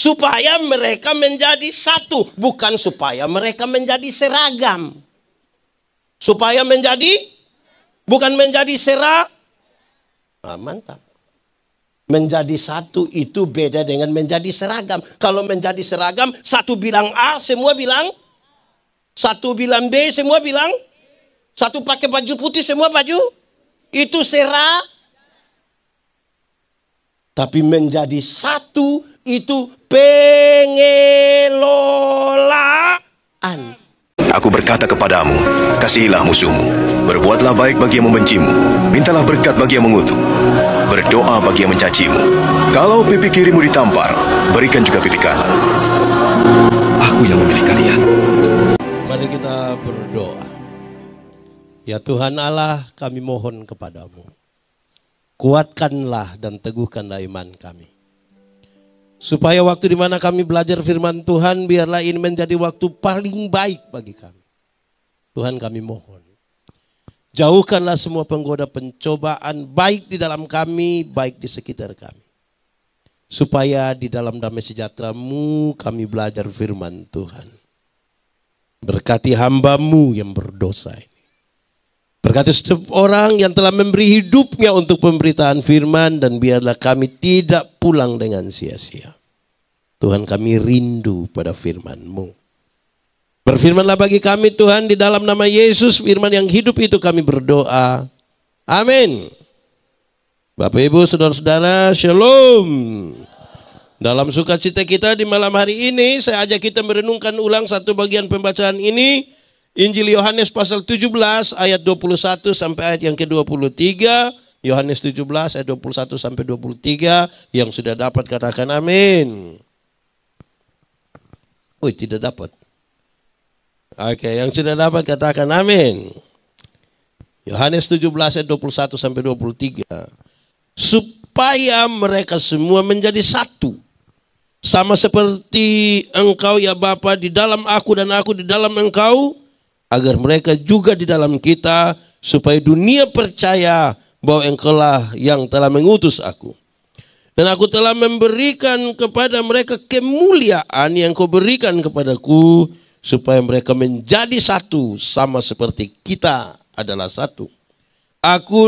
Supaya mereka menjadi satu. Bukan supaya mereka menjadi seragam. Supaya menjadi, bukan menjadi mantap. Menjadi satu itu beda dengan menjadi seragam. Kalau menjadi seragam, satu bilang A, semua bilang. Satu bilang B, semua bilang. Satu pakai baju putih, semua baju. Itu tapi menjadi satu itu pengelolaan. Aku berkata kepadamu, kasihilah musuhmu, berbuatlah baik bagi yang membencimu, mintalah berkat bagi yang mengutuk, berdoa bagi yang mencacimu. Kalau pipi kirimu ditampar, berikan juga pipi kanan. Aku yang memilih kalian. Mari kita berdoa. Ya Tuhan Allah, kami mohon kepadamu. Kuatkanlah dan teguhkanlah iman kami. Supaya waktu di mana kami belajar firman Tuhan, biarlah ini menjadi waktu paling baik bagi kami. Tuhan kami mohon. Jauhkanlah semua penggoda pencobaan baik di dalam kami, baik di sekitar kami. Supaya di dalam damai sejahtera-Mu kami belajar firman Tuhan. Berkati hamba-Mu yang berdosa ini. Berkati setiap orang yang telah memberi hidupnya untuk pemberitaan firman, dan biarlah kami tidak pulang dengan sia-sia. Tuhan, kami rindu pada firman-Mu. Berfirmanlah bagi kami Tuhan, di dalam nama Yesus, firman yang hidup itu kami berdoa. Amin. Bapak Ibu saudara-saudara, shalom. Dalam sukacita kita di malam hari ini, saya ajak kita merenungkan ulang satu bagian pembacaan ini. Injil Yohanes pasal 17 ayat 21 sampai ayat yang ke-23. Yohanes 17 ayat 21 sampai 23. Yang sudah dapat katakan amin. Tidak dapat. Oke, yang sudah dapat katakan amin. Yohanes 17 ayat 21 sampai 23. Supaya mereka semua menjadi satu. Sama seperti Engkau ya Bapa di dalam aku dan aku di dalam Engkau, agar mereka juga di dalam kita, supaya dunia percaya bahwa Engkaulah yang telah mengutus aku. Dan aku telah memberikan kepada mereka kemuliaan yang Kau berikan kepadaku, supaya mereka menjadi satu, sama seperti kita adalah satu. Aku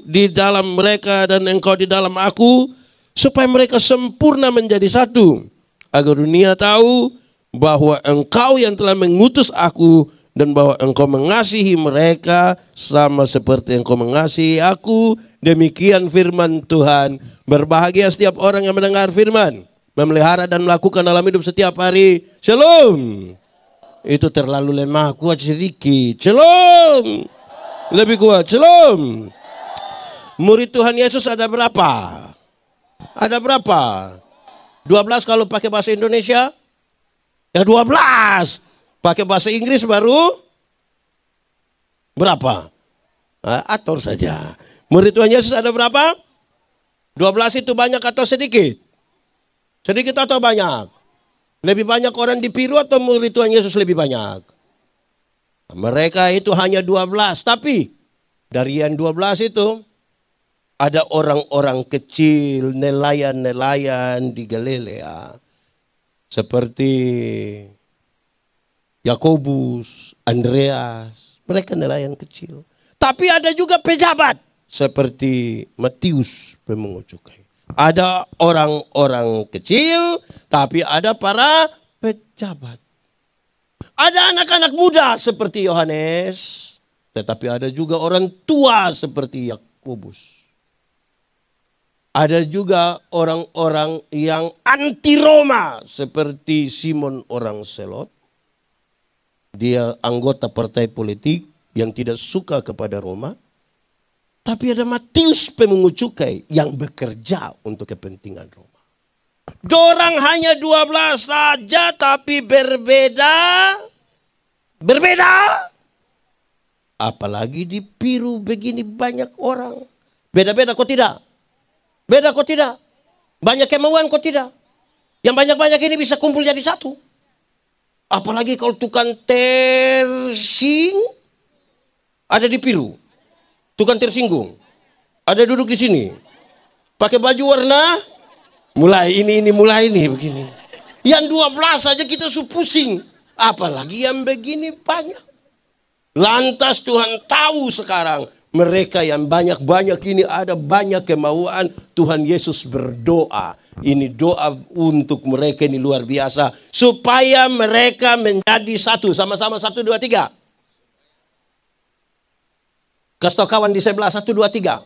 di dalam mereka dan Engkau di dalam aku, supaya mereka sempurna menjadi satu, agar dunia tahu bahwa Engkau yang telah mengutus aku, dan bahwa Engkau mengasihi mereka sama seperti Engkau mengasihi aku. Demikian firman Tuhan. Berbahagia setiap orang yang mendengar firman, memelihara dan melakukan dalam hidup setiap hari. Shalom. Itu terlalu lemah, kuat sedikit. Shalom. Lebih kuat. Shalom. Murid Tuhan Yesus ada berapa? Ada berapa? 12 kalau pakai bahasa Indonesia? Ya 12. Pakai bahasa Inggris baru berapa? Atur saja. Murid Tuhan Yesus ada berapa? 12 itu banyak atau sedikit? Sedikit atau banyak? Lebih banyak orang di Piru atau murid Tuhan Yesus lebih banyak? Mereka itu hanya 12. Tapi dari yang 12 itu ada orang-orang kecil, nelayan-nelayan di Galilea. Seperti Yakobus, Andreas, mereka nelayan kecil. Tapi ada juga pejabat seperti Matius pemungut cukai. Ada orang-orang kecil, tapi ada para pejabat. Ada anak-anak muda seperti Yohanes, tetapi ada juga orang tua seperti Yakobus. Ada juga orang-orang yang anti Roma seperti Simon orang Selot. Dia anggota partai politik yang tidak suka kepada Roma. Tapi ada Matius pemungut cukai yang bekerja untuk kepentingan Roma. Dorang hanya 12 saja tapi berbeda. Berbeda. Apalagi di Piru begini banyak orang. Beda-beda kok tidak? Beda kok tidak? Banyak kemauan kok tidak? Yang banyak-banyak ini bisa kumpul jadi satu. Apalagi kalau tukang tersing ada di Piru. Tukang tersinggung ada duduk di sini. Pakai baju warna mulai ini begini. Yang 12 saja kita pusing. Apalagi yang begini banyak. Lantas Tuhan tahu sekarang. Mereka yang banyak-banyak ini ada banyak kemauan. Tuhan Yesus berdoa. Ini doa untuk mereka ini luar biasa. Supaya mereka menjadi satu. Sama-sama 1, 2, 3. Kasih tahu kawan di sebelah 1, 2, 3.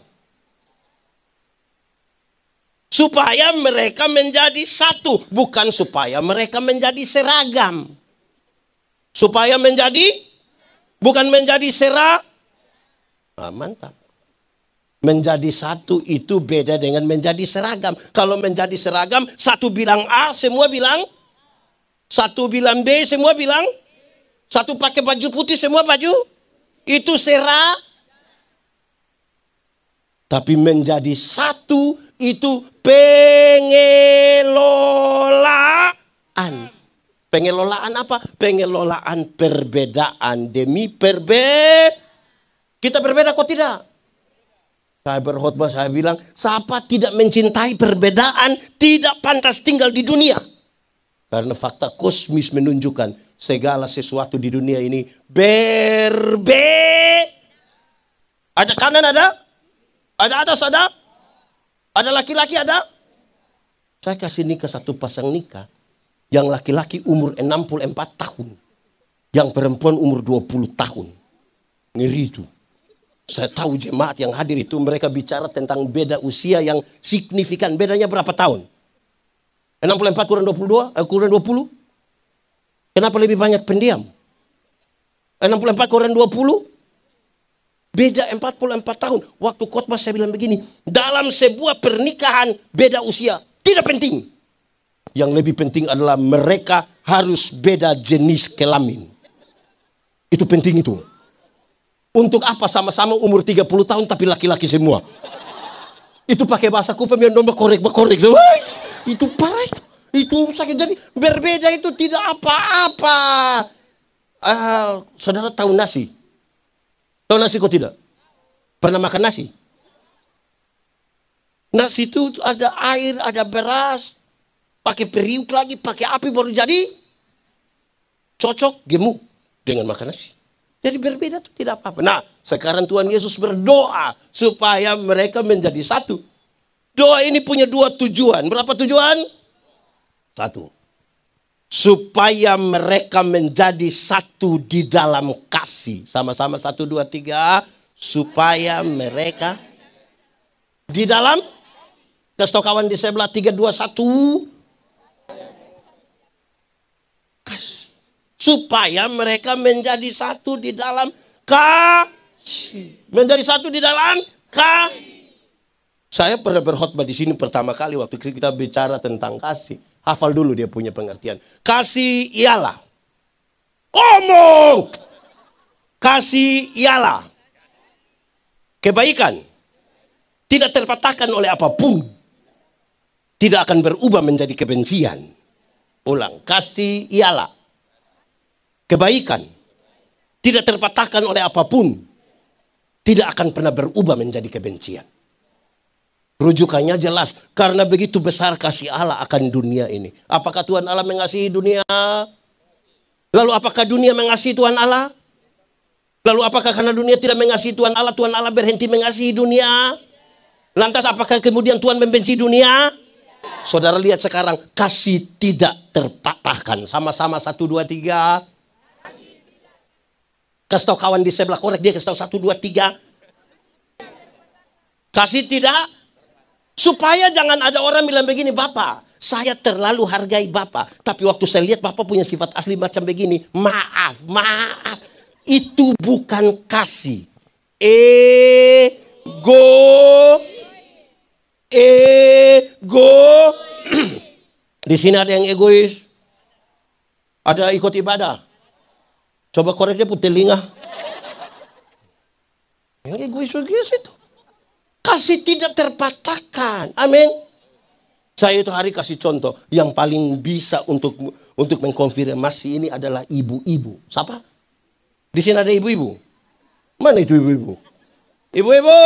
Supaya mereka menjadi satu. Bukan supaya mereka menjadi seragam. Supaya menjadi. Bukan menjadi mantap. Menjadi satu itu beda dengan menjadi seragam. Kalau menjadi seragam, satu bilang A, semua bilang. Satu bilang B, semua bilang. Satu pakai baju putih, semua baju. Itu tapi menjadi satu itu pengelolaan. Pengelolaan apa? Pengelolaan perbedaan demi Kita berbeda kok tidak? Saya berkhotbah, saya bilang, siapa tidak mencintai perbedaan tidak pantas tinggal di dunia. Karena fakta kosmis menunjukkan segala sesuatu di dunia ini Ada kanan ada atas ada laki-laki ada. Saya kasih nikah satu pasang nikah. Yang laki-laki umur 64 tahun. Yang perempuan umur 20 tahun. Ngeri itu. Saya tahu jemaat yang hadir itu mereka bicara tentang beda usia yang signifikan. Bedanya berapa tahun? 64 kurang 22? Kurang 20? Kenapa lebih banyak pendiam? 64 kurang 20? Beda 44 tahun. Waktu khotbah saya bilang begini. Dalam sebuah pernikahan beda usia. Tidak penting. Yang lebih penting adalah mereka harus beda jenis kelamin. Itu penting itu. Untuk apa sama-sama umur 30 tahun tapi laki-laki semua? Itu pakai bahasa kupem yang domba korek. Itu parah. Itu sakit. Jadi berbeda itu tidak apa-apa. Saudara tahu nasi? Tahu nasi kok tidak? Pernah makan nasi? Nasi itu ada air, ada beras. Pakai periuk lagi, pakai api baru jadi. Cocok, gemuk dengan makan nasi. Jadi berbeda itu tidak apa-apa. Nah, sekarang Tuhan Yesus berdoa supaya mereka menjadi satu. Doa ini punya 2 tujuan. Berapa tujuan? 1. Supaya mereka menjadi satu di dalam kasih. Sama-sama 1, 2, 3. Supaya mereka di dalam. Kasih tahu kawan di sebelah 3, 2, 1. Kasih. Supaya mereka menjadi satu di dalam kasih. Menjadi satu di dalam kasih. Saya pernah berkhotbah di sini pertama kali waktu kita bicara tentang kasih. Hafal dulu dia punya pengertian. Kasih ialah. Omong. Kasih ialah. Kebaikan. Tidak terpatahkan oleh apapun. Tidak akan berubah menjadi kebencian. Ulang. Kasih ialah. Kebaikan. Tidak terpatahkan oleh apapun. Tidak akan pernah berubah menjadi kebencian. Rujukannya jelas. Karena begitu besar kasih Allah akan dunia ini. Apakah Tuhan Allah mengasihi dunia? Lalu apakah dunia mengasihi Tuhan Allah? Lalu apakah karena dunia tidak mengasihi Tuhan Allah berhenti mengasihi dunia? Lantas apakah kemudian Tuhan membenci dunia? Saudara lihat sekarang. Kasih tidak terpatahkan. Sama-sama 1, 2, 3. Kasih tahu kawan di sebelah korek dia kasih tahu 1, 2, 3. Kasih tidak. Supaya jangan ada orang bilang begini, Bapak, saya terlalu hargai Bapak. Tapi waktu saya lihat Bapak punya sifat asli macam begini. Maaf. Itu bukan kasih. Ego. Di sini ada yang egois. Ada ikut ibadah. Coba korek dia putih telinga. Yang egois itu. Kasih tidak terpatahkan. Amin. Saya itu hari kasih contoh. Yang paling bisa untuk mengkonfirmasi ini adalah ibu-ibu. Siapa? Di sini ada ibu-ibu. Mana itu ibu-ibu? Ibu-ibu.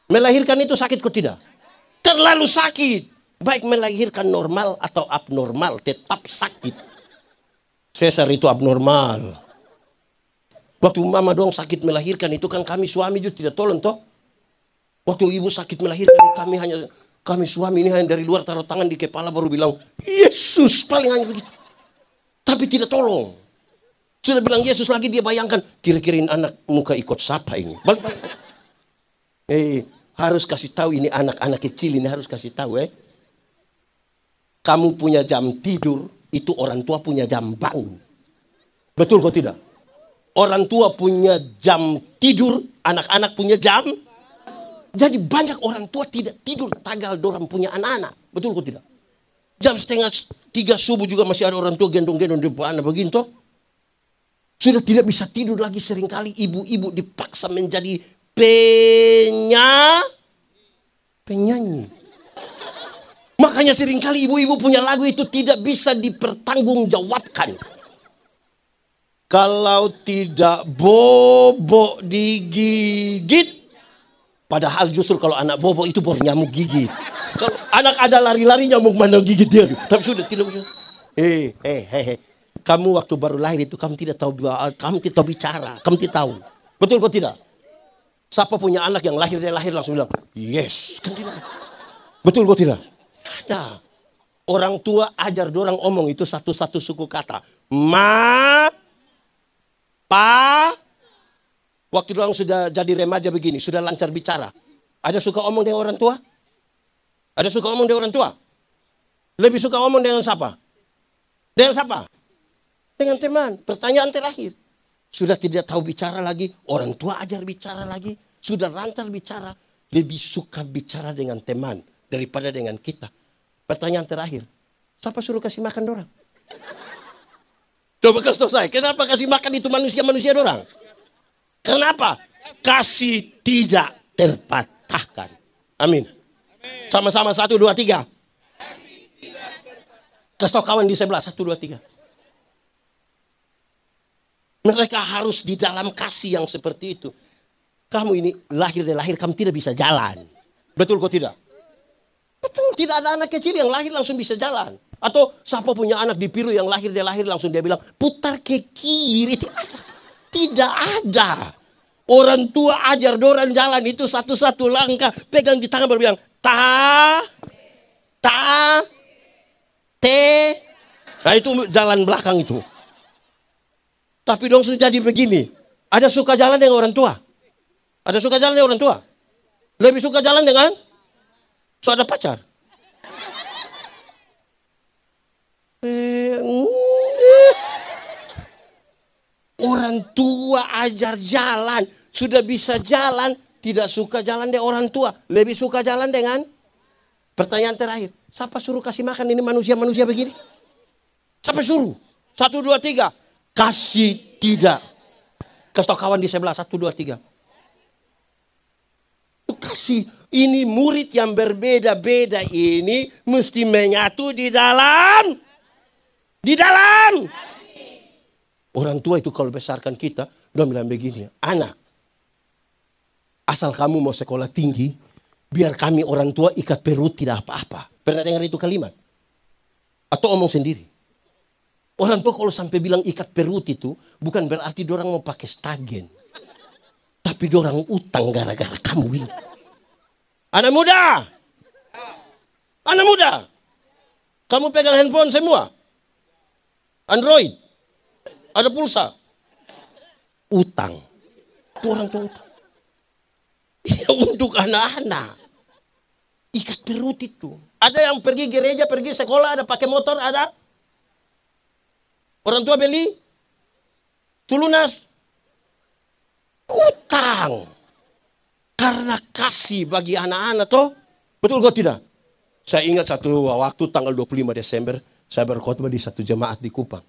Melahirkan itu sakit kok tidak? Terlalu sakit. Baik melahirkan normal atau abnormal, tetap sakit. Sesar itu abnormal. Waktu mama dong sakit melahirkan itu kan kami suami juga tidak tolong toh. Waktu ibu sakit melahirkan kami suami ini hanya dari luar taruh tangan di kepala baru bilang Yesus, paling hanya begitu. Tapi tidak tolong. Sudah bilang Yesus lagi dia bayangkan kira-kira anak muka ikut siapa ini. Balik. Harus kasih tahu ini anak-anak kecil ini harus kasih tahu Kamu punya jam tidur, itu orang tua punya jam bangun. Betul kok tidak? Orang tua punya jam tidur, anak-anak punya jam. Jadi banyak orang tua tidak tidur tagal dorang punya anak-anak. Betul kok tidak? Jam 2:30 subuh juga masih ada orang tua gendong-gendong di anak begini toh. Sudah tidak bisa tidur lagi, seringkali ibu-ibu dipaksa menjadi penyanyi. Makanya seringkali ibu-ibu punya lagu itu tidak bisa dipertanggungjawabkan. Kalau tidak bobok digigit. Padahal justru kalau anak bobok itu baru nyamuk gigit. Kalau anak ada lari-lari nyamuk mana gigit dia. Tapi sudah tidak bisa. Kamu waktu baru lahir itu kamu tidak tahu bicara. Kamu tidak tahu. Betul kok tidak? Siapa punya anak yang lahir langsung bilang, yes. Kan tidak. Betul kok tidak? Ada. Orang tua ajar dorang omong itu satu-satu suku kata. Ma, pa. Waktu dorang sudah jadi remaja begini, sudah lancar bicara. Ada suka omong dengan orang tua? Ada suka omong dengan orang tua? Lebih suka omong dengan siapa? Dengan siapa? Dengan teman. Pertanyaan terakhir. Sudah tidak tahu bicara lagi, orang tua ajar bicara lagi. Sudah lancar bicara, lebih suka bicara dengan teman daripada dengan kita. Pertanyaan terakhir, siapa suruh kasih makan dorang? Coba kasih tahu saya, kenapa kasih makan itu manusia-manusia dorang? Kenapa? Kasih tidak terpatahkan. Amin. Sama-sama 1, 2, 3. Kasih tahu kawan di sebelah 1, 2, 3. Mereka harus di dalam kasih yang seperti itu. Kamu ini lahir kamu tidak bisa jalan. Betul kok tidak? Betul, tidak ada anak kecil yang lahir langsung bisa jalan. Atau siapa punya anak di Piru yang lahir langsung dia bilang putar ke kiri. Tidak ada. Orang tua ajar dorang jalan itu satu-satu langkah. Pegang di tangan baru bilang te. Nah itu jalan belakang itu. Tapi dong sudah jadi begini. Ada suka jalan dengan orang tua? Ada suka jalan dengan orang tua? Lebih suka jalan dengan ada pacar? Orang tua ajar jalan. Sudah bisa jalan. Tidak suka jalan dengan orang tua. Lebih suka jalan dengan. Pertanyaan terakhir. Siapa suruh kasih makan ini manusia-manusia begini? Siapa suruh? 1, 2, 3. Kasih tidak. Kasih kawan di sebelah 1, 2, 3. Kasih. Ini murid yang berbeda-beda ini mesti menyatu di dalam. Orang tua itu kalau besarkan kita, dia bilang begini, anak, asal kamu mau sekolah tinggi, biar kami orang tua ikat perut tidak apa-apa. Pernah dengar itu kalimat? Atau omong sendiri? Orang tua kalau sampai bilang ikat perut itu, bukan berarti dorang mau pakai stagen. Tapi dorang utang gara-gara kamu ini. Anak muda, kamu pegang handphone semua, Android, ada pulsa, utang, itu orang tua utang. Ya, untuk anak-anak, ikat perut itu. Ada yang pergi gereja, pergi sekolah, ada pakai motor, ada. Orang tua beli, lunas, utang. Karena kasih bagi anak-anak toh. Betul kok tidak? Saya ingat satu waktu tanggal 25 Desember. Saya berkhotbah di satu jemaat di Kupang.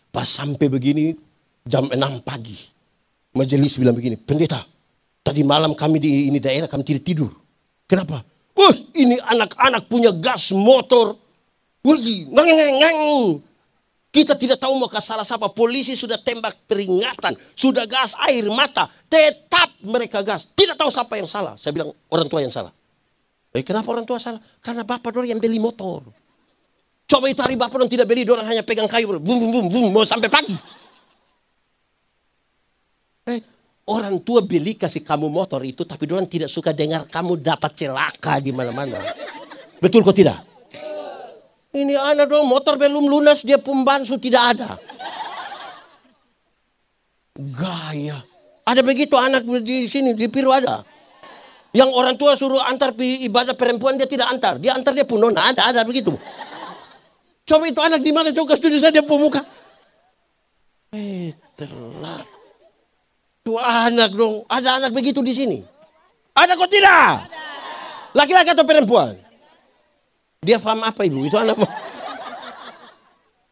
Pas sampai begini jam 6 pagi. Majelis bilang begini. Pendeta, tadi malam kami di ini daerah kami tidak tidur. Kenapa? Ini anak-anak punya gas motor. Kita tidak tahu mau ke salah siapa. Polisi sudah tembak peringatan. Sudah gas air mata. Tetap mereka gas. Tidak tahu siapa yang salah. Saya bilang orang tua yang salah. Kenapa orang tua salah? Karena bapak dorang yang beli motor. Coba itu hari bapak dorang tidak beli, dorang hanya pegang kayu, bum bum bum bum, mau sampai pagi. Orang tua beli kasih kamu motor itu, tapi dorang tidak suka dengar kamu dapat celaka di mana-mana. Betul kok tidak? Ini anak dong, motor belum lunas, dia pembansu tidak ada. Gaya. Ada begitu anak di sini, di Piru ada. Yang orang tua suruh antar ibadah perempuan, dia tidak antar. Dia antar dia pun nona, ada begitu. Coba itu anak di mana coba studi saja pemuka. Telah. Tuh anak dong, ada anak begitu di sini. Ada kok tidak? Laki-laki atau perempuan? Dia paham apa ibu? Itu anak.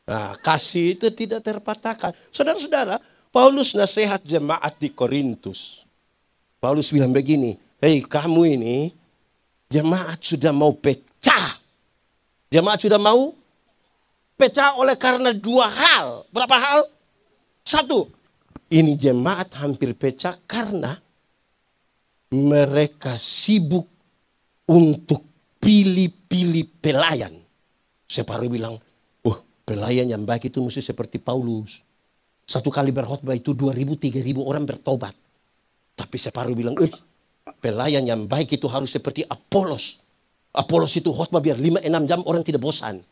Nah, kasih itu tidak terpatahkan. Saudara-saudara, Paulus nasihat jemaat di Korintus. Paulus bilang begini, hei kamu ini, jemaat sudah mau pecah. Jemaat sudah mau pecah oleh karena dua hal. Berapa hal? Satu. Ini jemaat hampir pecah karena mereka sibuk untuk pilih-pilih pelayan. Separuh bilang, pelayan yang baik itu mesti seperti Paulus. Satu kali berkhotbah itu 2.000-3.000 orang bertobat. Tapi separuh bilang, pelayan yang baik itu harus seperti Apolos. Apolos itu khotbah biar 5-6 jam orang tidak bosan.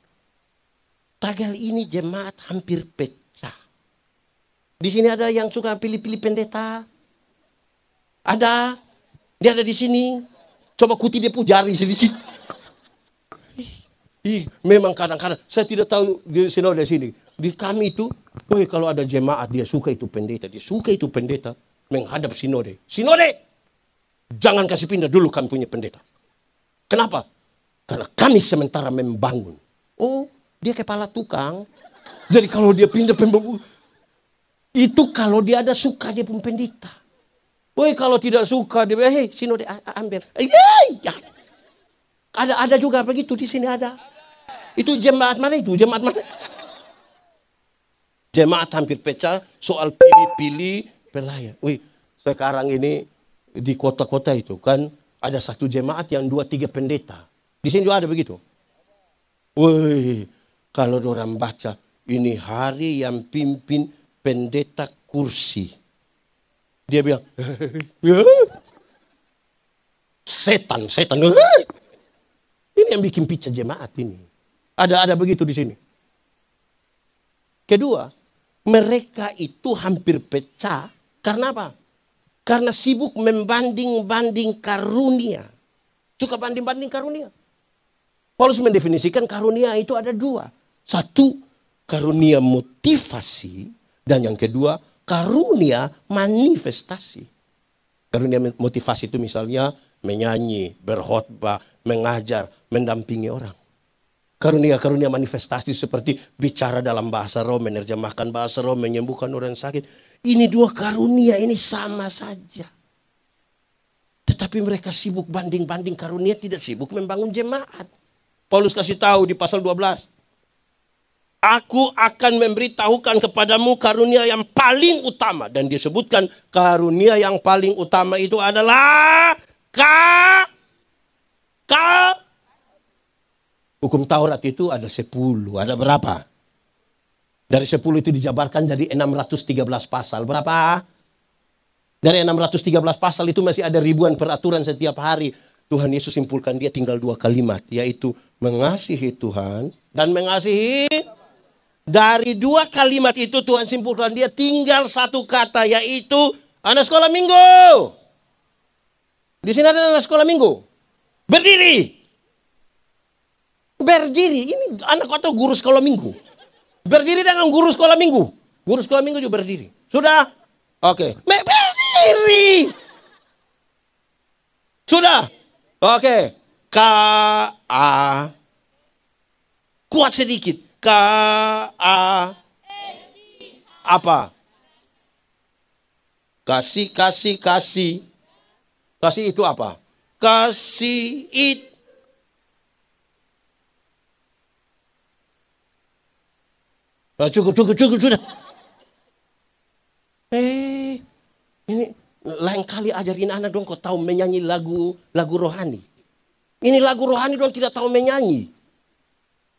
Tagal ini jemaat hampir pecah. Di sini ada yang suka pilih-pilih pendeta. Ada. Dia ada di sini. Coba kuti dia jari sedikit. Memang kadang-kadang saya tidak tahu di sini. Di kami itu, kalau ada jemaat dia suka itu pendeta. Dia suka itu pendeta menghadap sinode. Sinode! Jangan kasih pindah dulu kami punya pendeta. Kenapa? Karena kami sementara membangun. Dia kepala tukang. Jadi kalau dia pindah pembangun. Itu kalau dia ada suka dia pun pendeta. Kalau tidak suka dia sinode ambil. Ada juga begitu di sini ada. Itu jemaat mana itu? Jemaat mana? Jemaat hampir pecah soal pilih-pilih pelayan. Sekarang ini di kota-kota itu kan ada satu jemaat yang 2-3 pendeta. Di sini juga ada begitu. Kalau orang baca ini hari yang pimpin pendeta kursi. Dia bilang, setan. Ini yang bikin pecah jemaat ini. Ada begitu di sini. Kedua, mereka itu hampir pecah karena apa? Karena sibuk membanding-banding karunia. Suka banding-banding karunia. Paulus mendefinisikan karunia itu ada 2. Satu, karunia motivasi. Dan yang kedua, karunia manifestasi. Karunia motivasi itu misalnya menyanyi, berkhotbah, mengajar, mendampingi orang. Karunia-karunia manifestasi seperti bicara dalam bahasa roh, menerjemahkan bahasa roh, menyembuhkan orang sakit. Ini 2 karunia ini sama saja. Tetapi mereka sibuk banding-banding karunia, tidak sibuk membangun jemaat. Paulus kasih tahu di pasal 12. Aku akan memberitahukan kepadamu karunia yang paling utama. Dan disebutkan karunia yang paling utama itu adalah hukum Taurat itu ada 10. Ada berapa? Dari 10 itu dijabarkan jadi 613 pasal. Berapa? Dari 613 pasal itu masih ada ribuan peraturan setiap hari. Tuhan Yesus simpulkan dia tinggal 2 kalimat. Yaitu mengasihi Tuhan dan mengasihi. Dari 2 kalimat itu Tuhan simpulkan dia tinggal 1 kata, yaitu anak sekolah minggu. Di sini ada anak sekolah minggu. Berdiri. Ini anak atau guru sekolah minggu. Berdiri dengan guru sekolah minggu. Guru sekolah minggu juga berdiri. Sudah? Oke. Berdiri. Sudah? Oke. K-A. Kuat sedikit. Apa? Kasih. Kasih itu apa? Kasih it. Cukup sudah. Ini lain kali ajarin anak dong kau tahu menyanyi lagu rohani. Ini lagu rohani dong tidak tahu menyanyi.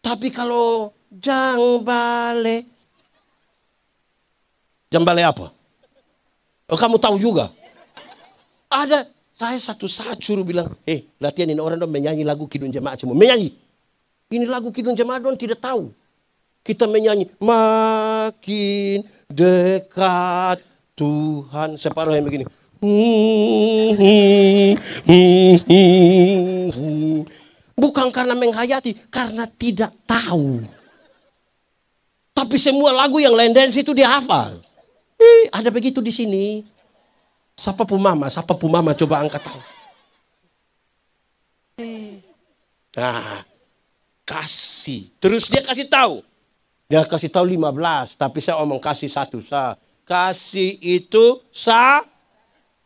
Tapi kalau Jambale. Jambale apa? Oh, kamu tahu juga? Ada, saya satu saat suruh bilang, latihan ini orang dong menyanyi lagu Kidung Jemaat semua. Menyanyi. Ini lagu Kidung Jemaat dong tidak tahu. Kita menyanyi, makin dekat Tuhan. Separuh yang begini. Bukan karena menghayati, karena tidak tahu. Tapi semua lagu yang lain dance itu dia hafal. Ada begitu di sini. Siapa pumama coba angkat tangan. Nah, kasih. Terus dia kasih tahu. Dia kasih tahu 15, tapi saya omong kasih satu sah. Kasih itu sah.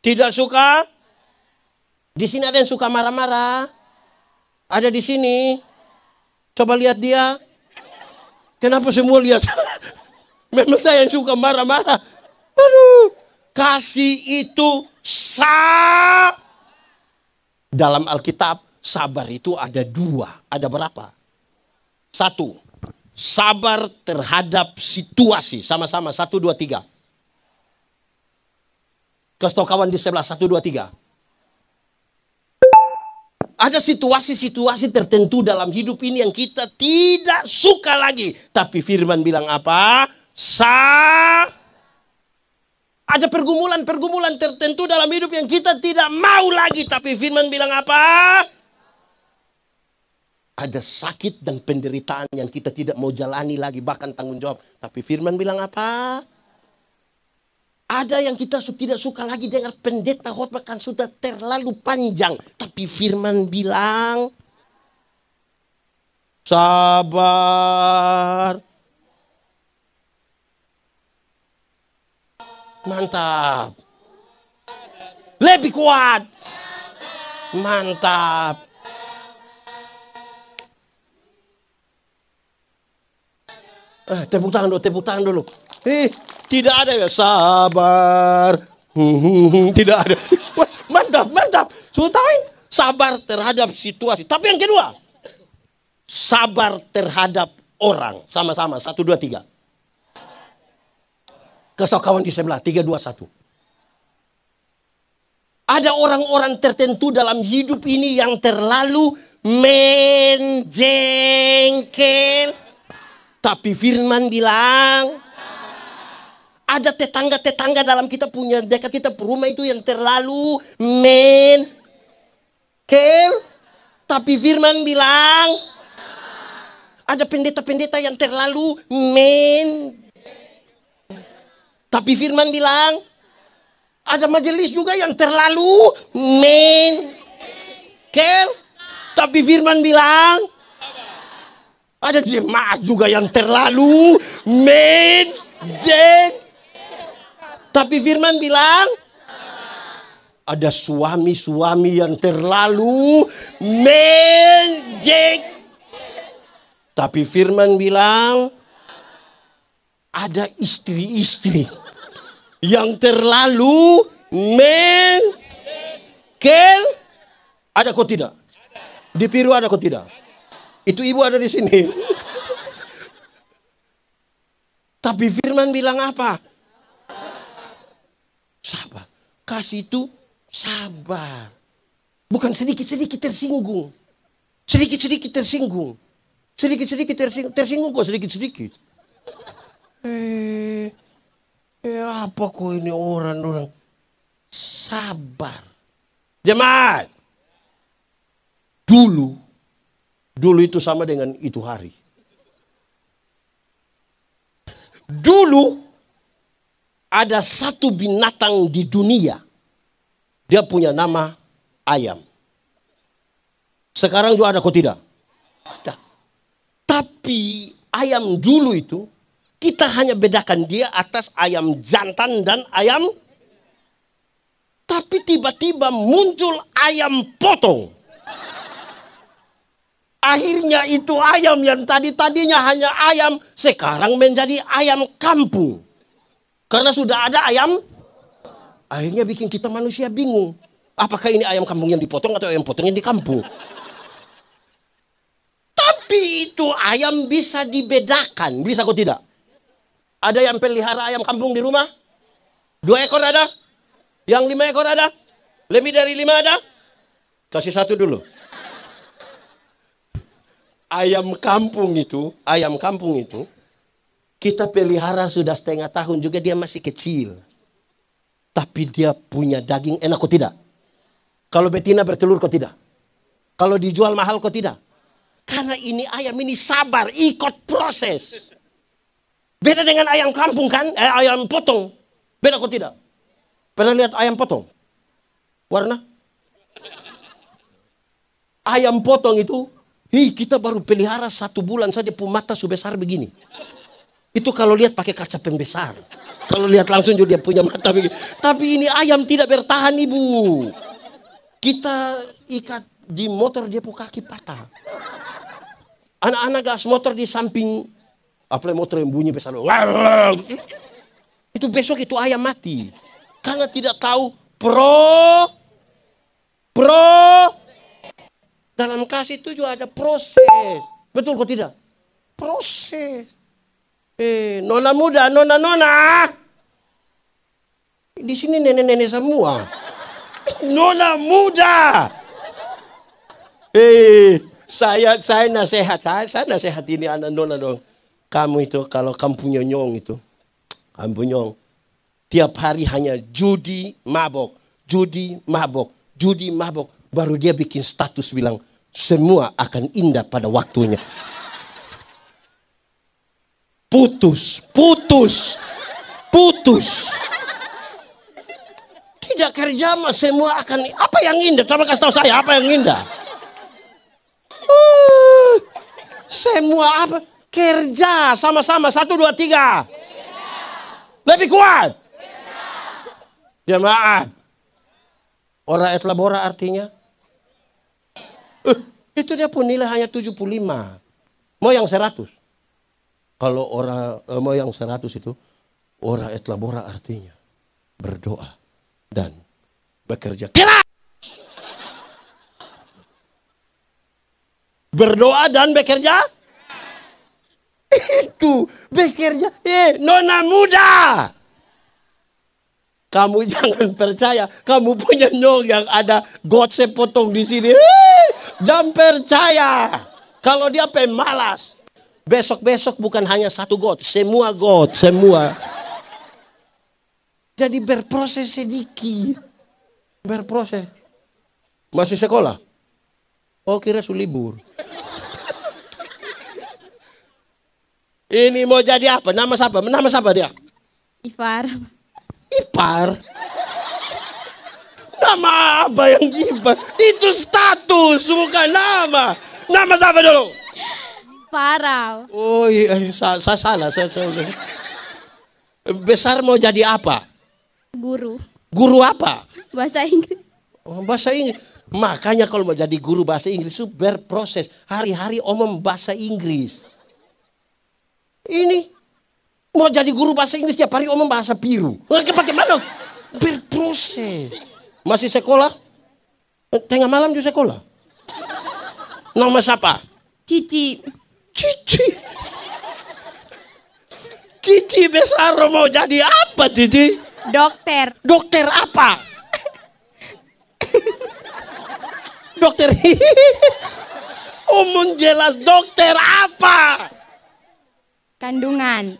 Tidak suka? Di sini ada yang suka marah-marah. Ada di sini. Coba lihat dia. Kenapa semua lihat? Memang saya yang suka marah-marah. Aduh. Kasih itu sah. Dalam Alkitab, sabar itu ada dua. Ada berapa? Satu. Sabar terhadap situasi. Sama-sama. 1, 2, 3. Kasih tahu kawan di sebelah. 1, 2, 3. Ada situasi-situasi tertentu dalam hidup ini yang kita tidak suka lagi. Tapi firman bilang apa? Ada pergumulan-pergumulan tertentu dalam hidup yang kita tidak mau lagi. Tapi firman bilang apa? Ada sakit dan penderitaan yang kita tidak mau jalani lagi. Bahkan tanggung jawab. Tapi firman bilang apa? Ada yang kita tidak suka lagi dengar pendeta khotbah kan sudah terlalu panjang. Tapi firman bilang sabar. Mantap. Lebih kuat. Mantap. Tepuk tangan dulu. Tidak ada ya sabar. Tidak ada. Wah, mantap. Sudah tahu sabar terhadap situasi. Tapi yang kedua, sabar terhadap orang. Sama-sama. 1, 2, 3. Kasih kawan di sebelah. 3, 2, 1. Ada orang-orang tertentu dalam hidup ini yang terlalu menjengkel. Tapi firman bilang, ada tetangga-tetangga dalam kita punya dekat kita rumah itu yang terlalu menjengkel. Tapi firman bilang, ada pendeta-pendeta yang terlalu tapi firman bilang, ada majelis juga yang terlalu tapi firman bilang, ada jemaat juga yang terlalu tapi firman bilang, ada suami-suami yang terlalu tapi firman bilang, ada istri-istri yang terlalu ada kok tidak? Di Piru ada kok tidak? Itu ibu ada di sini. Tapi firman bilang apa? Sabar. Kasih itu sabar. Bukan sedikit-sedikit tersinggung. Sedikit-sedikit tersinggung. Sedikit-sedikit tersinggung kok sedikit-sedikit. Apa kok ini orang-orang? Sabar. Jemaat. Dulu itu sama dengan itu hari. Dulu ada satu binatang di dunia. Dia punya nama ayam. Sekarang juga ada kok tidak? Ada. Tapi ayam dulu itu kita hanya bedakan dia atas ayam jantan dan ayam. Tapi tiba-tiba muncul ayam potong. Akhirnya itu ayam yang tadinya hanya ayam, sekarang menjadi ayam kampung. Karena sudah ada ayam, akhirnya bikin kita manusia bingung. Apakah ini ayam kampung yang dipotong atau ayam potong yang di kampung? Tapi itu ayam bisa dibedakan. Bisa kok tidak? Ada yang pelihara ayam kampung di rumah? 2 ekor ada? Yang 5 ekor ada? Lebih dari 5 ada? Kasih 1 dulu. Ayam kampung itu, kita pelihara sudah 1/2 tahun juga dia masih kecil. Tapi dia punya daging enak kok tidak? Kalau betina bertelur kok tidak? Kalau dijual mahal kok tidak? Karena ini ayam ini sabar, ikut proses. Beda dengan ayam kampung kan? Ayam potong. Beda kok tidak? Pernah lihat ayam potong? Warna? Ayam potong itu, kita baru pelihara 1 bulan saja mata sebesar begini. Itu kalau lihat pakai kaca pembesar. Kalau lihat langsung juga dia punya mata begini. Tapi ini ayam tidak bertahan ibu. Kita ikat di motor dia punya kaki patah. Anak-anak gas motor di samping, apalagi motor yang bunyi besar. Itu besok itu ayam mati. Karena tidak tahu pro. Dalam kasih itu juga ada proses. Betul kok tidak? Proses. Nona muda, nona. Di sini nenek-nenek semua. Nona muda. Saya nasihat ini anak nona dong. Kamu itu kalau kamu punya nyong itu, kamu punya nyong, tiap hari hanya judi mabok, baru dia bikin status bilang semua akan indah pada waktunya. Putus. Tidak kerja mah semua akan, apa yang indah? Coba kasih tahu saya apa yang indah. Semua apa? Kerja sama-sama 1, 2, 3. Lebih kuat. Jemaat. Ora et labora artinya? Itu dia pun nilai hanya 75. Mau yang 100. Kalau mau yang 100 itu, ora et labora artinya berdoa dan bekerja keras. Berdoa dan bekerja. Itu bekerja. Nona muda. Kamu jangan percaya. Kamu punya nyong yang ada gotse potong di sini. Jangan percaya. Kalau dia pemalas. Besok-besok bukan hanya 1 got. Semua got. Semua. Jadi berproses sedikit. Berproses. Masih sekolah? Oh kira su libur. Ini mau jadi apa? Nama siapa dia? Ipar. Nama apa yang Ipar? Itu status, bukan nama. Nama siapa dulu? Farau. Oh iya, saya salah. Besar mau jadi apa? Guru. Guru apa? Bahasa Inggris. Oh, bahasa Inggris. Makanya kalau mau jadi guru bahasa Inggris itu berproses. Hari-hari omong bahasa Inggris. Ini mau jadi guru bahasa Inggris tiap hari omong bahasa biru. Bagaimana? Berproses. Masih sekolah? Tengah malam juga sekolah. Nama siapa? Cici. Cici besar mau jadi apa Cici? Dokter. Dokter apa? Dokter. Omong jelas dokter apa? Kandungan.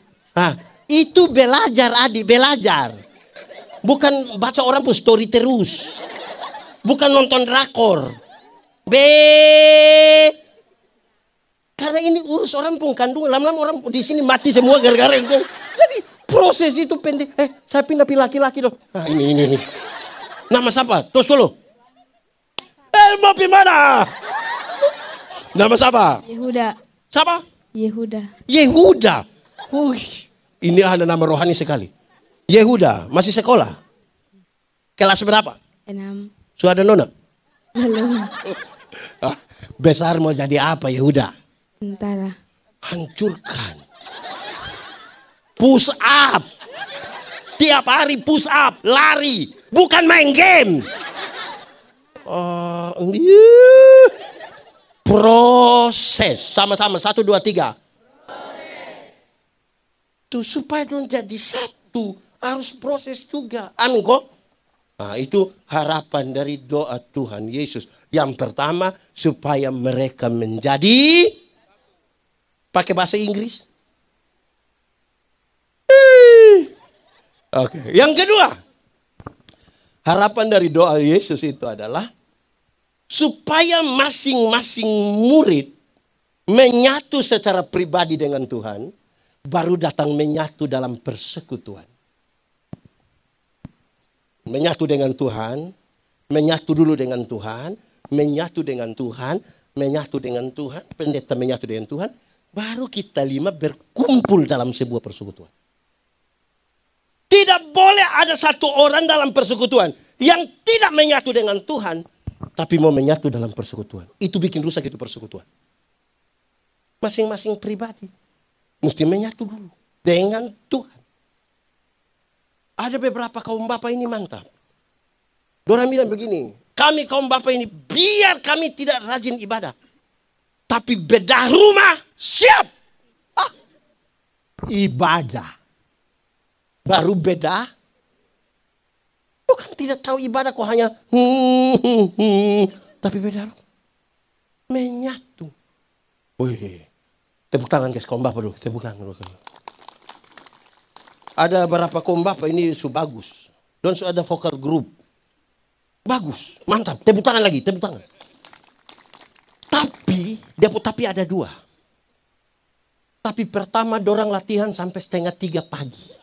Itu belajar adik, belajar. Bukan baca orang pun story terus. Bukan nonton drakor. Karena ini urus orang pun kandungan. Lama-lama orang di sini mati semua gara-gara itu. Jadi proses itu penting. Saya pindah laki-laki dong. Ini. Nama siapa? Terus dulu. Mau pergi mana? Nama siapa? Yehuda. Siapa? Yehuda. Ini ada nama rohani sekali. Yehuda, masih sekolah? Kelas berapa? 6. Sudah ada nona? Belum. Besar mau jadi apa Yehuda? Entahlah. Hancurkan. Push up. Tiap hari push up, lari. Bukan main game. Proses. Sama-sama. 1, 2, 3. Tuh supaya dong jadi satu. Harus proses juga. Amin kok. Nah, itu harapan dari doa Tuhan Yesus. Yang pertama, supaya mereka menjadi, pakai bahasa Inggris. Oke. Yang kedua, harapan dari doa Yesus itu adalah supaya masing-masing murid menyatu secara pribadi dengan Tuhan, baru datang menyatu dalam persekutuan. Menyatu dengan Tuhan, menyatu dulu dengan Tuhan, menyatu dengan Tuhan, menyatu dengan Tuhan, pendeta menyatu dengan Tuhan, baru kita 5 berkumpul dalam sebuah persekutuan. Tidak boleh ada satu orang dalam persekutuan yang tidak menyatu dengan Tuhan, tapi mau menyatu dalam persekutuan. Itu bikin rusak itu persekutuan. Masing-masing pribadi mesti menyatu dulu dengan Tuhan. Ada beberapa kaum bapak ini mantap. Dorang bilang begini, kami kaum bapak ini biar kami tidak rajin ibadah, tapi bedah rumah siap. Ibadah. Baru beda. Bukan tidak tahu ibadah kok hanya tapi beda. Menyatu. Wih. Tepuk tangan guys, kaum bapak dulu. Tepuk tangan dulu. Ada berapa kaum bapak ini bagus. Dan ada vokal group. Bagus, mantap. Tepuk tangan lagi, tepuk tangan. Tapi ada 2. Tapi pertama dorang latihan sampai 2:30 pagi.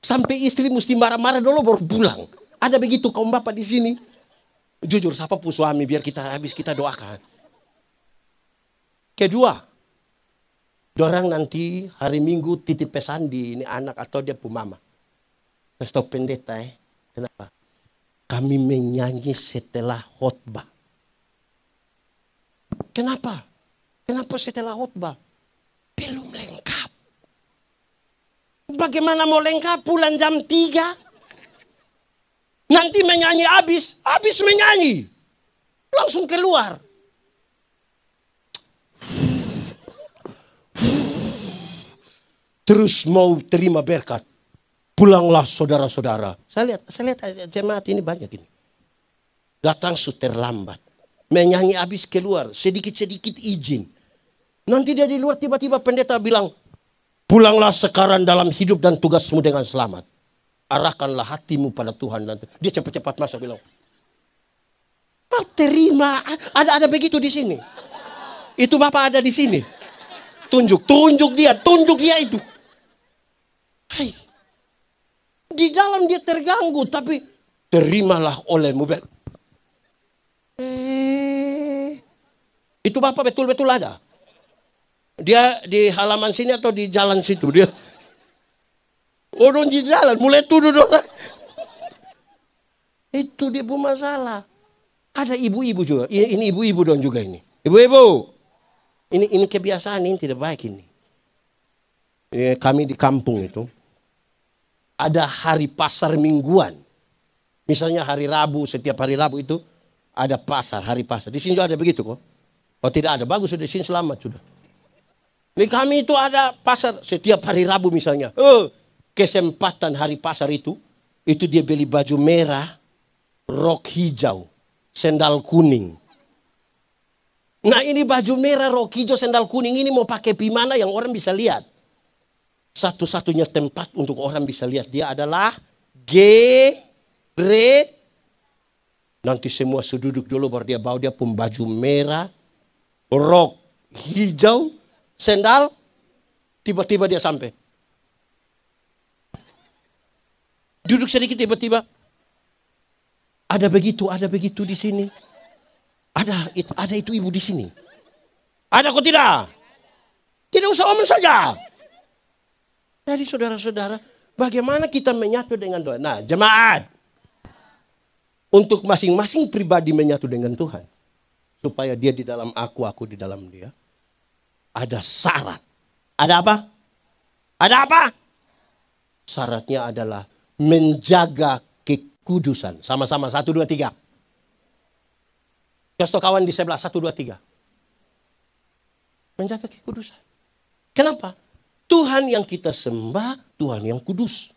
Sampai istri mesti marah-marah dulu baru pulang. Ada begitu kaum bapak di sini. Jujur, siapa pun suami biar kita habis kita doakan. Kedua, dorang nanti hari Minggu titip pesan di ini anak atau dia pun mama. Stop pendeta Kenapa? Kami menyanyi setelah khotbah. Kenapa? Kenapa setelah khotbah? Belum lengkap. Bagaimana mau lengkap pulang jam 3? Nanti menyanyi habis menyanyi. Langsung keluar. Terus mau terima berkat. Pulanglah saudara-saudara. Saya lihat jemaat ini banyak ini. Datang terlambat. Menyanyi habis keluar. Sedikit-sedikit izin. Nanti dia di luar tiba-tiba pendeta bilang, pulanglah sekarang dalam hidup dan tugasmu dengan selamat. Arahkanlah hatimu pada Tuhan. Dia cepat-cepat masuk bilang, terima. Ada begitu di sini. Itu bapak ada di sini. Tunjuk dia itu. Hai. Di dalam dia terganggu, tapi terimalah olehmu. Itu bapak betul-betul ada. Dia di halaman sini atau di jalan situ dia. Orang di jalan mulai tuduh orang. Itu dia pun masalah. Ada ibu-ibu juga. Ini ibu-ibu dong juga ini. Ibu-ibu. Ini kebiasaan ini tidak baik ini. Kami di kampung itu ada hari pasar mingguan. Misalnya hari Rabu, setiap hari Rabu itu ada pasar, hari pasar. Di sini juga ada begitu kok. Oh tidak ada, bagus sudah di sini selamat sudah. Di kami itu ada pasar setiap hari Rabu misalnya. Kesempatan hari pasar itu dia beli baju merah, rok hijau, sendal kuning. Nah ini baju merah, rok hijau, sendal kuning ini mau pakai pimana yang orang bisa lihat. Satu-satunya tempat untuk orang bisa lihat dia adalah nanti semua seduduk dulu baru dia bawa dia pun baju merah, rok hijau, sendal. Tiba-tiba dia sampai. Duduk sedikit tiba-tiba. Ada begitu di sini. Ada itu ibu di sini. Ada kok tidak? Tidak usah omong saja. Jadi saudara-saudara, bagaimana kita menyatu dengan doa? Nah, jemaat. Untuk masing-masing pribadi menyatu dengan Tuhan. Supaya dia di dalam aku di dalam dia. Ada syarat. Ada apa? Ada apa? Syaratnya adalah menjaga kekudusan. Sama-sama 1, 2, 3. Kasih kawan di sebelah 1, 2, 3. Menjaga kekudusan. Kenapa? Tuhan yang kita sembah, Tuhan yang kudus.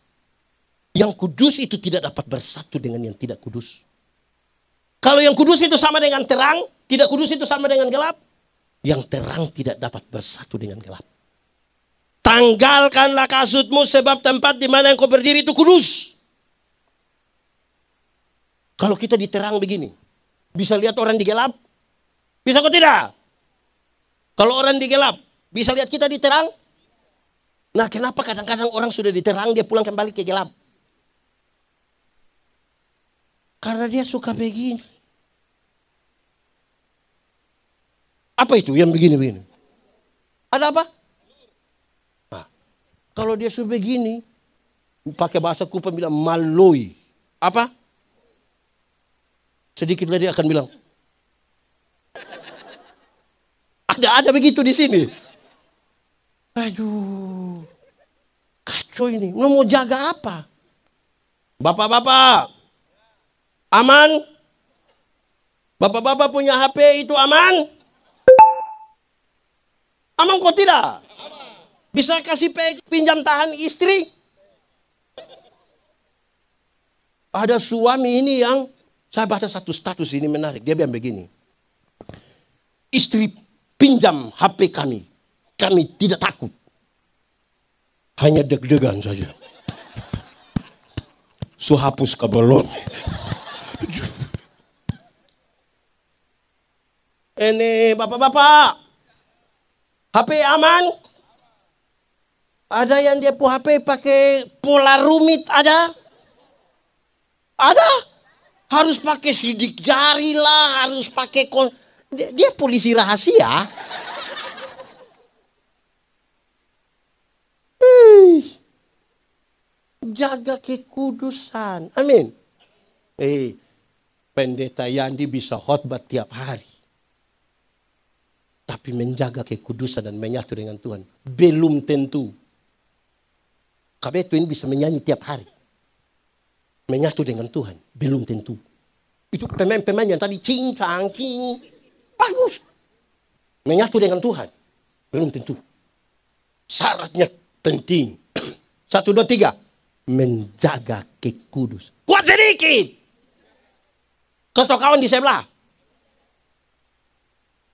Yang kudus itu tidak dapat bersatu dengan yang tidak kudus. Kalau yang kudus itu sama dengan terang, tidak kudus itu sama dengan gelap. Yang terang tidak dapat bersatu dengan gelap. Tanggalkanlah kasutmu sebab tempat di mana engkau berdiri itu kudus. Kalau kita diterang begini, bisa lihat orang di gelap? Bisa kok tidak? Kalau orang di gelap, bisa lihat kita di terang? Nah, kenapa kadang-kadang orang sudah diterang, dia pulang kembali ke gelap? Karena dia suka begini. Apa itu yang begini-begini? Ada apa? Nah, kalau dia sudah begini, pakai bahasa Kupang bilang maloi. Apa? Sedikit lagi dia akan bilang, ada begitu di sini. Aduh, kacau ini. Mau jaga apa? Bapak-bapak, aman? Bapak-bapak punya HP itu aman? Aman kok tidak? Bisa kasih pinjam tahan istri? Ada suami ini yang, saya baca satu status ini menarik. Dia bilang begini. Istri pinjam HP kami. Kami tidak takut. Hanya deg-degan saja. So hapus kabelon. Ini bapak-bapak. HP aman? Ada yang dia HP pakai pola rumit aja? Ada? Harus pakai sidik jari lah, harus pakai dia polisi rahasia. Jaga kekudusan. Amin. Pendeta Yandi bisa khotbah tiap hari. Tapi menjaga kekudusan dan menyatu dengan Tuhan belum tentu. Kabetu ini bisa menyanyi tiap hari. Menyatu dengan Tuhan belum tentu. Itu pemain-pemain yang tadi cing cang king bagus. Menyatu dengan Tuhan belum tentu. Syaratnya penting. 1, 2, 3. Menjaga kekudus. Kuat sedikit. Kasih kawan di sebelah.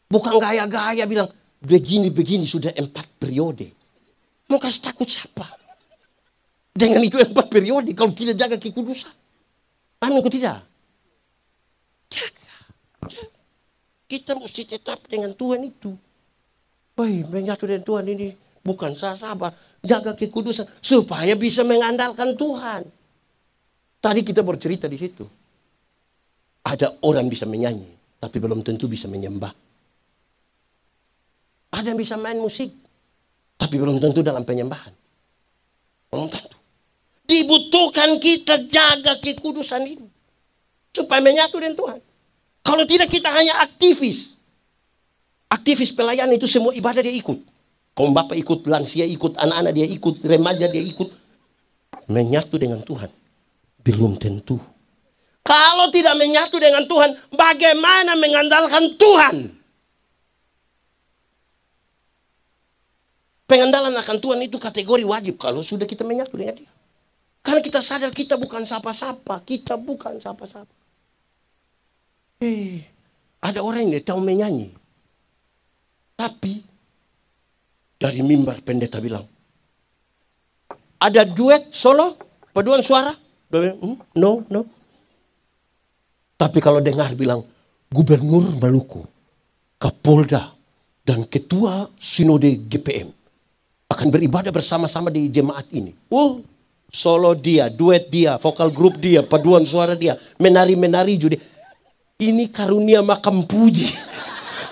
Bukan gaya-gaya bilang begini-begini sudah 4 periode. Mau kasih takut siapa? Dengan itu 4 periode kalau tidak jaga kekudusan. Amin kok tidak? Jaga. Kita mesti tetap dengan Tuhan itu. Menyatu dengan Tuhan ini bukan sabar. Jaga kekudusan supaya bisa mengandalkan Tuhan. Tadi kita bercerita di situ. Ada orang bisa menyanyi, tapi belum tentu bisa menyembah. Ada yang bisa main musik, tapi belum tentu dalam penyembahan. Belum tentu. Dibutuhkan kita jaga kekudusan ini. Supaya menyatu dengan Tuhan. Kalau tidak kita hanya aktivis. Aktivis pelayanan itu semua ibadah dia ikut. Kaum bapak ikut, lansia ikut, anak-anak dia ikut, remaja dia ikut. Menyatu dengan Tuhan. Belum tentu. Kalau tidak menyatu dengan Tuhan, bagaimana mengandalkan Tuhan? Pengandalan akan Tuhan itu kategori wajib kalau sudah kita menyatu dengan Dia. Karena kita sadar kita bukan siapa-siapa. Kita bukan siapa-siapa. Ada orang yang tahu menyanyi. Tapi dari mimbar pendeta bilang, ada duet solo, paduan suara. No. Tapi kalau dengar bilang, Gubernur Maluku, Kapolda, dan Ketua Sinode GPM akan beribadah bersama-sama di jemaat ini. Solo dia, duet dia, vokal grup dia, paduan suara dia, menari-menari juga. Ini karunia makam puji.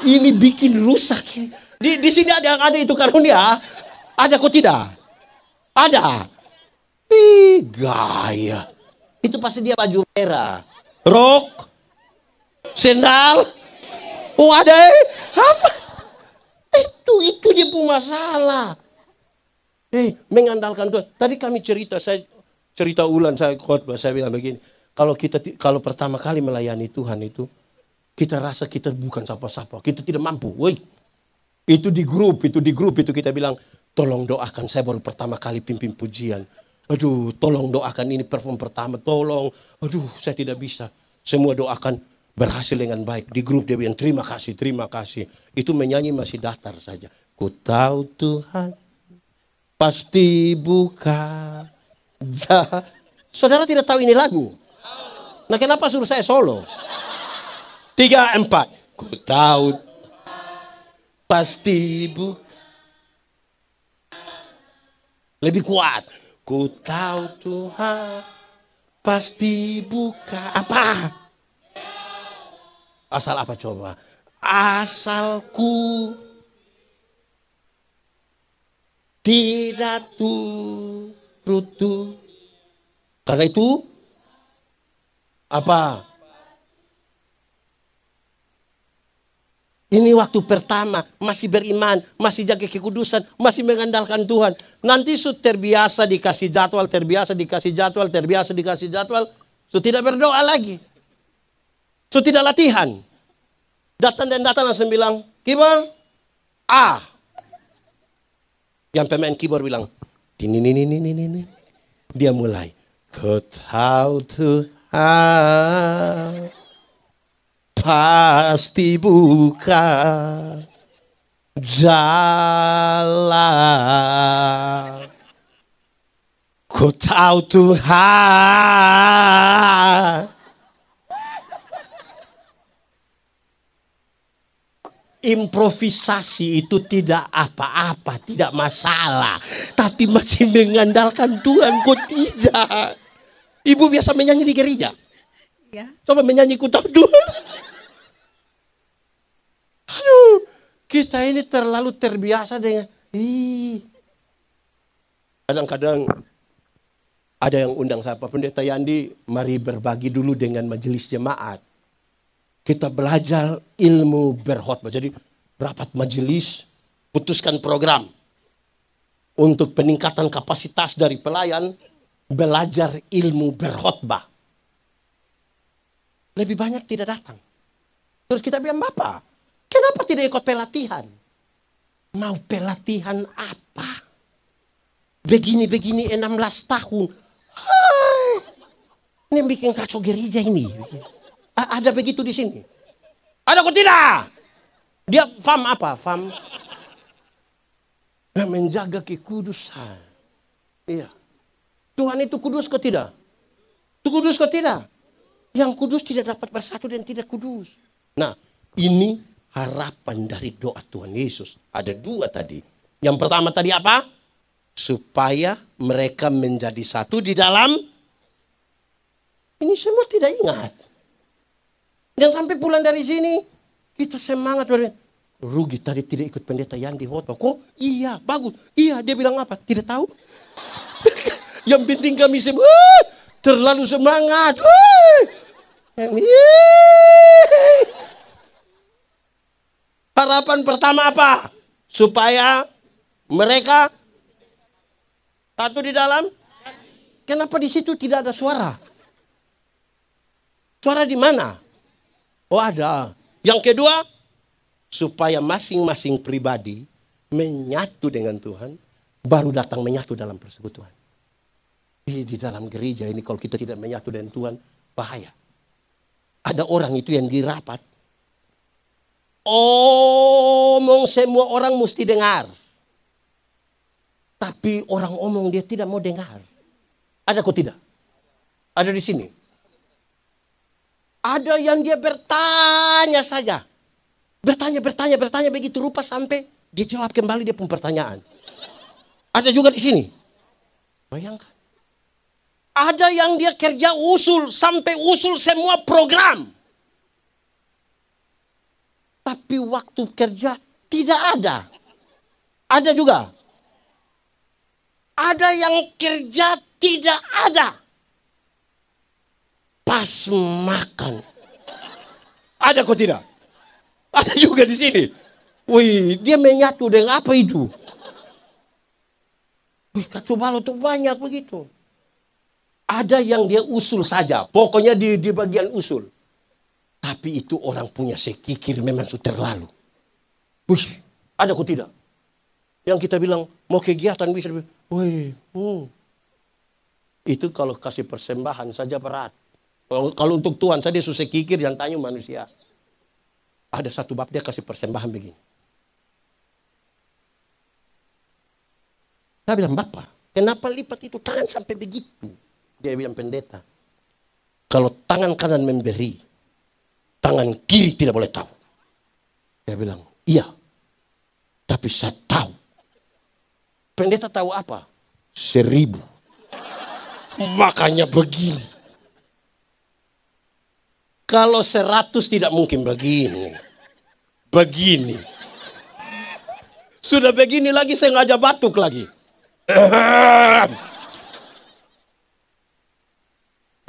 Ini bikin rusak. Di sini ada itu karunia. Ada kok tidak? Ada. Gaya. Itu pasti dia baju merah. Rok. Sendal. Ada apa? Itu dia punya masalah. Mengandalkan Tuhan. Tadi kami saya cerita ulang, saya khotbah, saya bilang begini. Kalau pertama kali melayani Tuhan itu, Kita rasa kita bukan siapa-siapa, kita tidak mampu. Woi, itu di grup itu kita bilang, tolong doakan, saya baru pertama kali pimpin pujian. Aduh, tolong doakan ini perform pertama, tolong. Aduh, saya tidak bisa. Semua doakan berhasil dengan baik. Di grup dia bilang, terima kasih, terima kasih. Itu menyanyi masih datar saja. Ku tahu Tuhan pasti buka. Saudara tidak tahu ini lagu? Nah, kenapa suruh saya solo? 3, 4. Ku tahu pasti buka. Lebih kuat. Ku tahu Tuhan pasti buka. Apa? Asal apa coba? Asalku tidak turut. Karena itu apa? Ini waktu pertama, masih beriman, masih jaga kekudusan, masih mengandalkan Tuhan. Nanti terbiasa dikasih jadwal, tidak berdoa lagi. Tidak latihan. Datang langsung bilang, keyboard A. Yang pemain keyboard bilang, ini. Dia mulai, ku tahu Tuhan pasti buka jalan. Ku tahu Tuhan improvisasi itu tidak apa-apa, tidak masalah. Tapi masih mengandalkan Tuhan, kok tidak? Ibu biasa menyanyi di gereja. Ya. Coba menyanyi ku tahu Tuhan. Aduh, kita ini terlalu terbiasa dengan kadang-kadang ada yang undang saya, Pak Pendeta Yandi, mari berbagi dulu dengan majelis jemaat. Kita belajar ilmu berkhotbah. Jadi rapat majelis, putuskan program untuk peningkatan kapasitas dari pelayan, belajar ilmu berkhotbah. Lebih banyak tidak datang. Terus kita bilang, Bapak, kenapa tidak ikut pelatihan? Mau pelatihan apa? Begini 16 tahun. Hai, ini bikin kacau gereja ini. Ada begitu di sini? Ada kok tidak? Dia FAM apa? FAM menjaga kekudusan. Iya. Tuhan itu kudus kok tidak? Itu kudus kok tidak? Yang kudus tidak dapat bersatu dan tidak kudus. Nah, ini harapan dari doa Tuhan Yesus. Ada 2 tadi. Yang pertama tadi apa? Supaya mereka menjadi satu di dalam. Ini semua tidak ingat. Dan sampai pulang dari sini, kita semangat. Rugi tadi tidak ikut pendeta Yandi khotbah. Kok? Iya, bagus. Iya, dia bilang apa? Tidak tahu. Yang penting kami semua terlalu semangat. Harapan pertama apa? Supaya mereka satu di dalam. Kenapa di situ tidak ada suara? Suara di mana? Oh ada. Yang kedua, supaya masing-masing pribadi menyatu dengan Tuhan, baru datang menyatu dalam persekutuan. Di dalam gereja ini kalau kita tidak menyatu dengan Tuhan, bahaya. Ada orang itu yang dirapat, omong semua orang mesti dengar. Tapi orang omong dia tidak mau dengar. Ada kok tidak? Ada di sini. Ada yang dia bertanya saja. Bertanya begitu rupa sampai dia jawab kembali dia pun pertanyaan. Ada juga di sini. Bayangkan. Ada yang dia kerja usul sampai usul semua program. Tapi waktu kerja tidak ada. Ada juga. Ada yang kerja tidak ada. Pas makan. Ada kok tidak? Ada juga di sini. Wih, dia menyatu dengan apa itu? Wih, kacau balau tuh banyak begitu. Ada yang dia usul saja. Pokoknya di bagian usul. Tapi itu orang punya sekikir memang sudah terlalu. Wih, ada kok tidak? Yang kita bilang mau kegiatan bisa. Wih, itu kalau kasih persembahan saja berat. Kalau untuk Tuhan saja susah kikir yang tanya manusia. Ada satu bab dia kasih persembahan begini. Saya bilang, Bapak, kenapa lipat itu tangan sampai begitu? Dia bilang, pendeta, kalau tangan kanan memberi, tangan kiri tidak boleh tahu. Dia bilang, iya, tapi saya tahu. Pendeta tahu apa? 1000. Makanya begini. Kalau 100 tidak mungkin begini. Begini. Sudah begini lagi saya ngajak batuk lagi.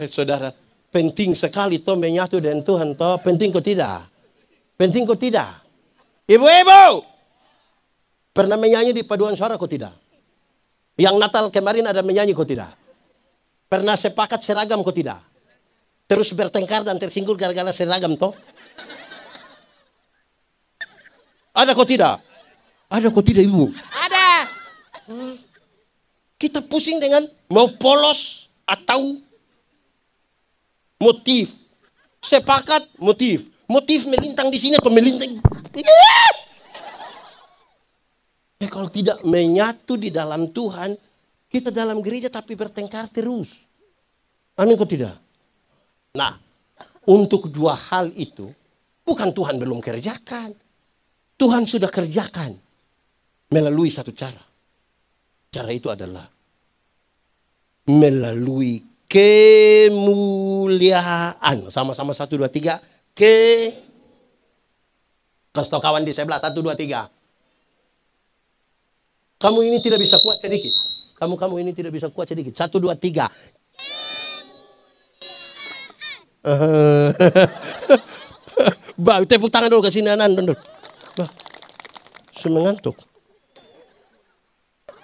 Saudara, penting sekali toh menyatu dengan Tuhan toh. Penting kok tidak? Penting kok tidak? Ibu-ibu, pernah menyanyi di paduan suara kok tidak? Yang Natal kemarin ada menyanyi kok tidak? Pernah sepakat seragam kok tidak? Terus bertengkar dan tersinggung gara-gara seragam toh? Ada kok tidak? Ada kok tidak, Ibu? Ada. Kita pusing dengan mau polos atau motif. Sepakat motif. Motif melintang di sini atau melintang. Kalau tidak menyatu di dalam Tuhan, kita dalam gereja tapi bertengkar terus. Amin kok tidak? Nah, untuk dua hal itu, bukan Tuhan belum kerjakan. Tuhan sudah kerjakan melalui satu cara. Cara itu adalah melalui kemuliaan. Sama-sama 1, 2, 3. Kasih tahu kawan di sebelah 1, 2, 3. Kamu ini tidak bisa kuat sedikit. Kamu ini tidak bisa kuat sedikit. 1, 2, 3. Bah, tepuk tangan dulu ke sini anan dulu. Bah, mengantuk.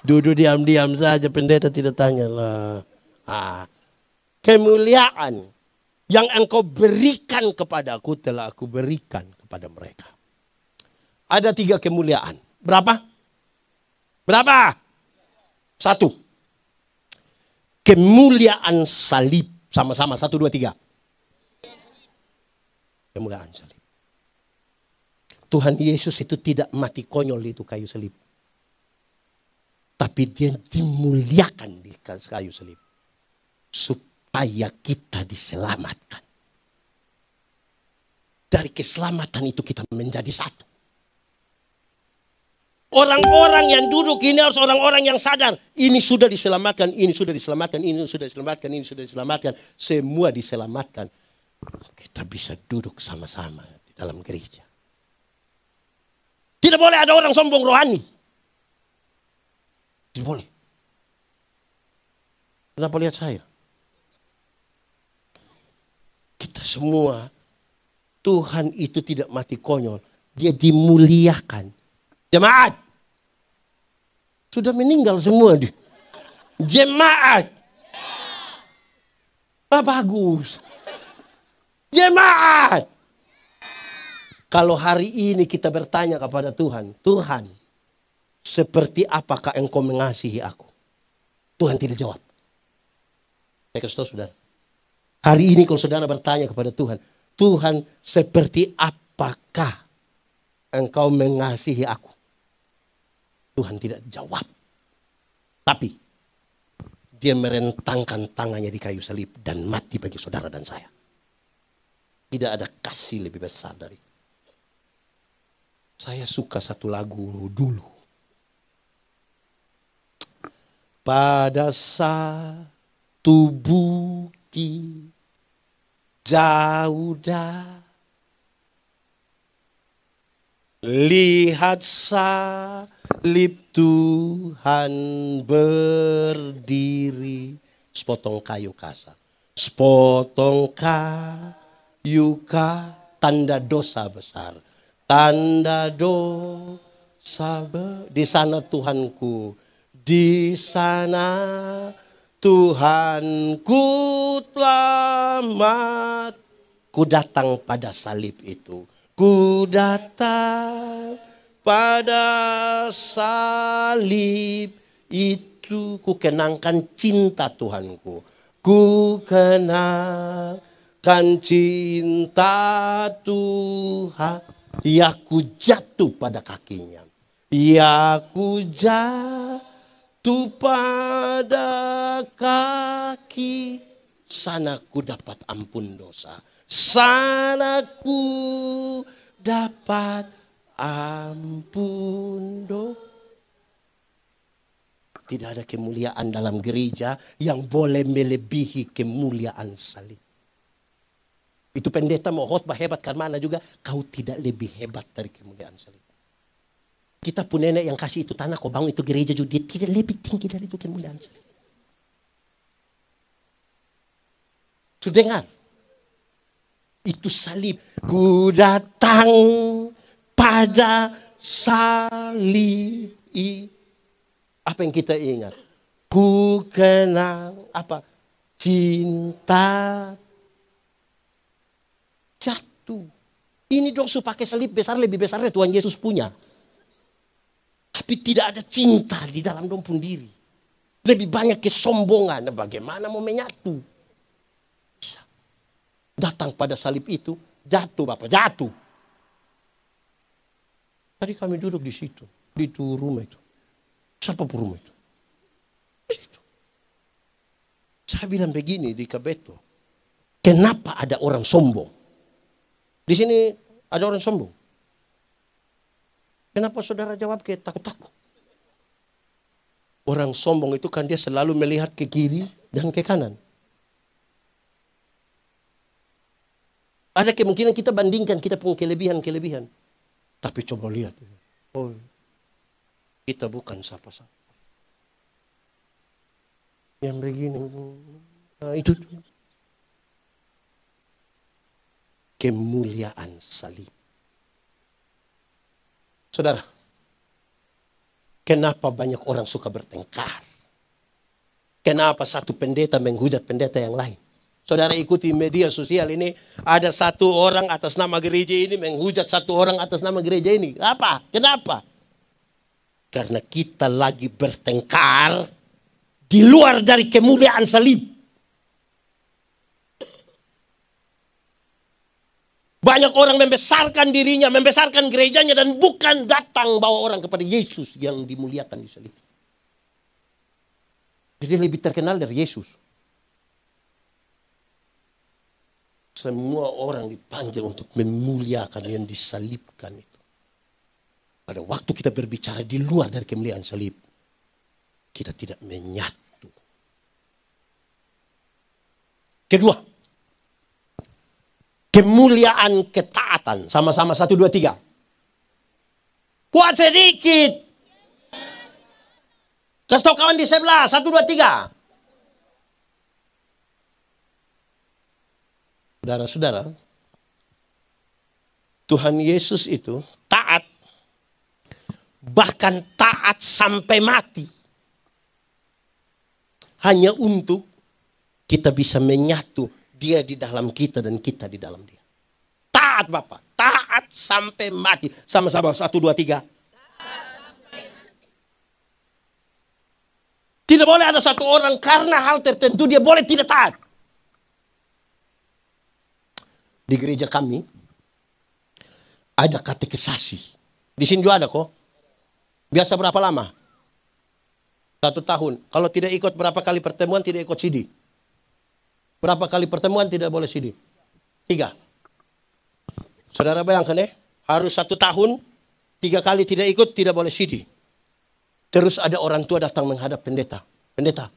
Duduk diam-diam saja, pendeta tidak tanya lah. Kemuliaan yang engkau berikan kepadaku telah aku berikan kepada mereka. Ada 3 kemuliaan. Berapa? Berapa? 1. Kemuliaan salib. Sama-sama 1, 2, 3. Kemuliaan salib. Tuhan Yesus itu tidak mati konyol di itu kayu salib. Tapi dia dimuliakan di kayu salib. Supaya kita diselamatkan. Dari keselamatan itu kita menjadi satu. Orang-orang yang duduk ini harus orang-orang yang sadar. Ini sudah diselamatkan, ini sudah diselamatkan, ini sudah diselamatkan, ini sudah diselamatkan. Semua diselamatkan. Kita bisa duduk sama-sama di dalam gereja. Tidak boleh ada orang sombong rohani. Tidak boleh. Kenapa lihat saya? Kita semua, Tuhan itu tidak mati konyol. Dia dimuliakan. Jemaat. Sudah meninggal semua. Jemaat. Bagus. Jemaat. Kalau hari ini kita bertanya kepada Tuhan, Tuhan, seperti apakah engkau mengasihi aku? Tuhan tidak jawab. Saya kasih tahu saudara. Hari ini kalau saudara bertanya kepada Tuhan, Tuhan, seperti apakah engkau mengasihi aku? Tuhan tidak jawab. Tapi dia merentangkan tangannya di kayu salib dan mati bagi saudara dan saya. Tidak ada kasih lebih besar dari itu. Saya suka satu lagu dulu. Pada satu bukit jauh dah, lihat salib Tuhan berdiri. Sepotong kayu kasar. Sepotong kayu tanda dosa besar. Tanda dosa di sana Tuhanku. Di sana Tuhanku telah ku datang pada salib itu. Ku datang pada salib itu. Ku kenangkan cinta Tuhanku. Ku kenangkan cinta Tuhan. Ya ku jatuh pada kakinya. Ya ku jatuh pada kaki. Sana ku dapat ampun dosa. Sana ku dapat ampun dosa. Tidak ada kemuliaan dalam gereja yang boleh melebihi kemuliaan salib. Itu pendeta mau khotbah hebat kan mana juga, kau tidak lebih hebat dari kemuliaan salib. Kita pun nenek yang kasih itu tanah, kau bangun itu gereja juga, dia tidak lebih tinggi dari itu kemuliaan salib. Sudah dengar? Itu salib. Ku datang pada salib. Apa yang kita ingat? Ku kenang apa? Cinta jatuh. Ini dong supaya pakai salib besar, lebih besar dari Tuhan Yesus punya. Tapi tidak ada cinta di dalam dong pun diri. Lebih banyak kesombongan. Bagaimana mau menyatu? Bisa. Datang pada salib itu, jatuh Bapak, jatuh. Tadi kami duduk di situ, di itu rumah itu. Siapa pun rumah itu? Itu. Saya bilang begini di Kabeto. Kenapa ada orang sombong? Di sini ada orang sombong. Kenapa saudara jawab kayak takut-takut? Orang sombong itu kan dia selalu melihat ke kiri dan ke kanan. Ada kemungkinan kita bandingkan kita punya kelebihan-kelebihan. Tapi coba lihat. Oh, kita bukan siapa-siapa. Yang begini. Nah, itu. Kemuliaan salib. Saudara, kenapa banyak orang suka bertengkar? Kenapa satu pendeta menghujat pendeta yang lain? Saudara ikuti media sosial ini, ada satu orang atas nama gereja ini menghujat satu orang atas nama gereja ini. Apa? Kenapa? Karena kita lagi bertengkar di luar dari kemuliaan salib. Banyak orang membesarkan dirinya, membesarkan gerejanya dan bukan datang bawa orang kepada Yesus yang dimuliakan di salib. Jadi lebih terkenal dari Yesus. Semua orang dipanggil untuk memuliakan yang disalibkan itu. Pada waktu kita berbicara di luar dari kemuliaan salib, kita tidak menyatu. Kedua, kemuliaan ketaatan. Sama-sama 1, 2, 3. Kuat sedikit. Kasih tahu kawan di sebelah. 1, 2, 3. Saudara-saudara, Tuhan Yesus itu taat. Bahkan taat sampai mati. Hanya untuk kita bisa menyatu. Dia di dalam kita dan kita di dalam dia. Taat Bapak. Taat sampai mati. Sama-sama 1, 2, 3. Tidak boleh ada satu orang karena hal tertentu dia boleh tidak taat. Di gereja kami ada katekisasi. Di sini juga ada kok. Biasa berapa lama? 1 tahun. Kalau tidak ikut berapa kali pertemuan tidak ikut CD. Berapa kali pertemuan tidak boleh CD? 3. Saudara bayangkan harus 1 tahun, 3 kali tidak ikut tidak boleh CD. Terus ada orang tua datang menghadap pendeta. Pendeta,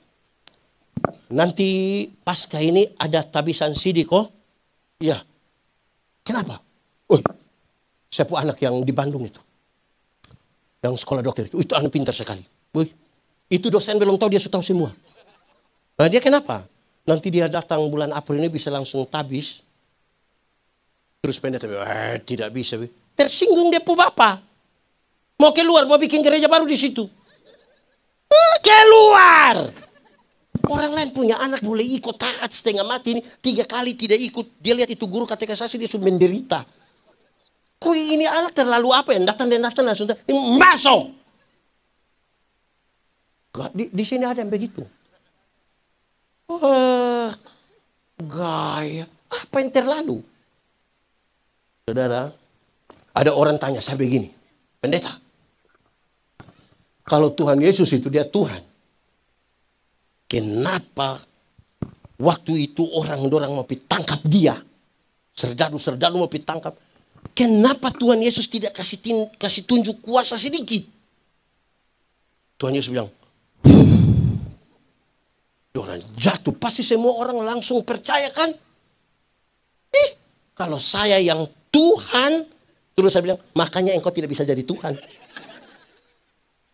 nanti pasca ini ada tabisan CD kok? Iya. Kenapa? Saya punya anak yang di Bandung itu. Yang sekolah dokter itu anak pintar sekali. Itu dosen belum tahu, dia sudah tahu semua. Nah dia kenapa? Nanti dia datang bulan April ini bisa langsung tabis. Terus pendeta tidak bisa. Tersinggung dia pu bapak. Mau keluar, mau bikin gereja baru di situ. Keluar. Orang lain punya anak boleh ikut taat setengah mati ini. 3 kali tidak ikut. Dia lihat itu guru katekisasi dia sudah menderita. Kok ini anak terlalu apa ya? Datang langsung. Masuk. Di sini ada yang begitu. Gaya. Apa yang terlalu? Saudara, ada orang tanya saya begini. Pendeta, kalau Tuhan Yesus itu dia Tuhan, kenapa waktu itu orang mau tangkap dia? Serdadu mau tangkap. Kenapa Tuhan Yesus tidak kasih tunjuk kuasa sedikit? Tuhan Yesus bilang, orang jatuh, pasti semua orang langsung percaya kan? Kalau saya yang Tuhan, terus saya bilang, makanya engkau tidak bisa jadi Tuhan.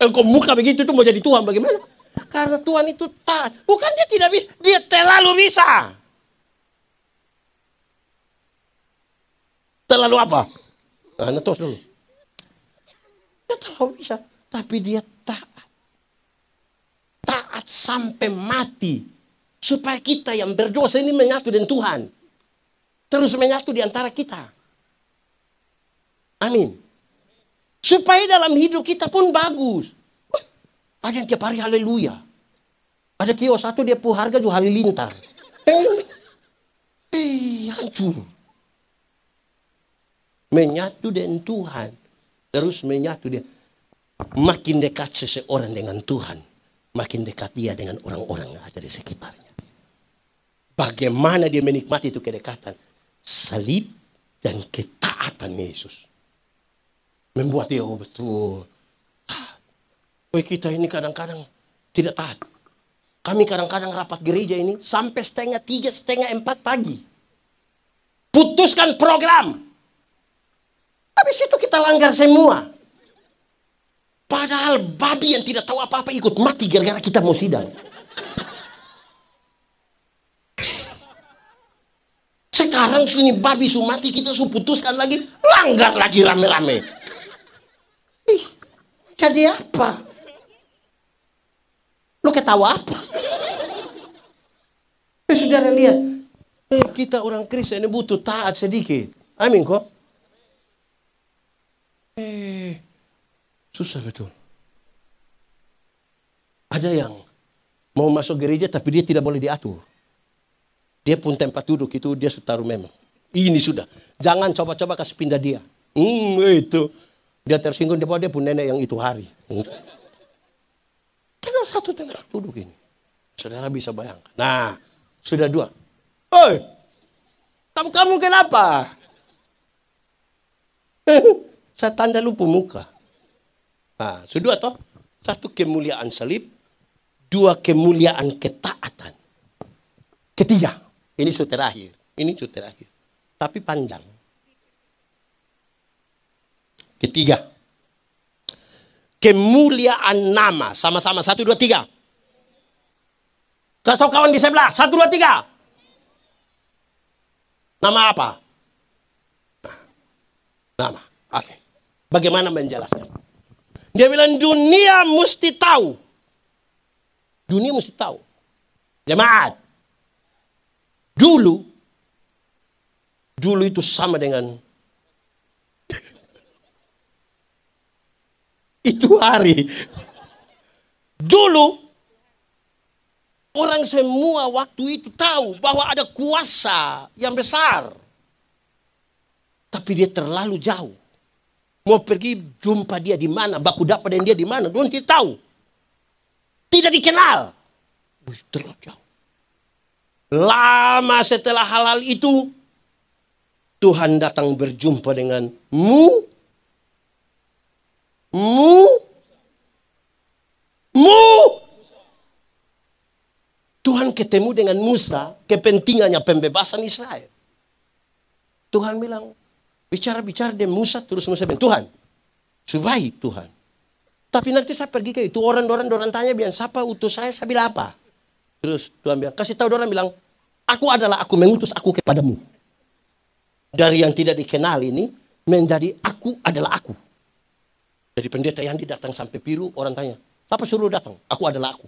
Engkau muka begitu tuh mau jadi Tuhan bagaimana? Karena Tuhan itu taat. Bukan dia tidak bisa, dia terlalu bisa. Terlalu apa? Nah, tos dulu. Dia terlalu bisa, tapi dia taat. Taat sampai mati. Supaya kita yang berdosa ini menyatu dengan Tuhan. Terus menyatu di antara kita. Amin. Supaya dalam hidup kita pun bagus. Ada yang tiap hari haleluya. Ada kios satu dia harga juga halilintar. Hancur. Menyatu dengan Tuhan. Terus menyatu dia. Makin dekat seseorang dengan Tuhan. Makin dekat dia dengan orang-orang yang ada di sekitarnya. Bagaimana dia menikmati itu kedekatan. Salib dan ketaatan Yesus. Membuat dia betul. Kita ini kadang-kadang tidak taat. Kami kadang-kadang rapat gereja ini sampai 2:30, 3:30, 4 pagi. Putuskan program. Habis itu kita langgar semua. Padahal babi yang tidak tahu apa-apa ikut mati gara-gara kita mau sidang. Sekarang sini babi mati kita putuskan lagi, langgar lagi rame-rame. Jadi apa? Lo ketawa apa? Saudara lihat, kita orang Kristen ini butuh taat sedikit. Amin kok? Susah betul. Ada yang mau masuk gereja tapi dia tidak boleh diatur. Dia pun tempat duduk itu dia taruh memang. Ini sudah. Jangan coba-coba kasih pindah dia. Itu. Dia tersinggung dia pun nenek yang itu hari. Tinggal satu tempat duduk ini. Saudara bisa bayangkan. Nah, sudah 2. Oi, kamu kenapa? Saya tanda lupa muka. Nah, sudah toh. 1 kemuliaan salib. 2 kemuliaan ketaatan. 3. Ini sudah terakhir. Tapi panjang. 3. Kemuliaan nama. Sama-sama. 1, 2, 3. Kasih kawan di sebelah. 1, 2, 3. Nama apa? Nama. Oke. Bagaimana menjelaskan? Dia bilang dunia mesti tahu. Dunia mesti tahu. Jemaat. Dulu itu sama dengan itu hari. Dulu orang semua waktu itu tahu bahwa ada kuasa yang besar. Tapi dia terlalu jauh. Mau pergi jumpa dia di mana, baku dapat dengan dia di mana, dia tidak tahu. Tidak dikenal. Terlalu jauh. Lama setelah hal-hal itu, Tuhan datang berjumpa dengan Tuhan ketemu dengan Musa, kepentingannya pembebasan Israel. Tuhan bilang, bicara-bicara dengan Musa, terus Musa bilang, Tuhan, sebaik Tuhan. Tapi nanti saya pergi ke itu, orang tanya, bilang, siapa utus saya bilang apa? Terus Tuhan bilang, kasih tahu orang bilang, aku mengutus aku kepadamu. Dari yang tidak dikenal ini, menjadi aku adalah aku. Jadi pendeta Yandi datang sampai Piru, orang tanya, siapa suruh datang? Aku adalah aku.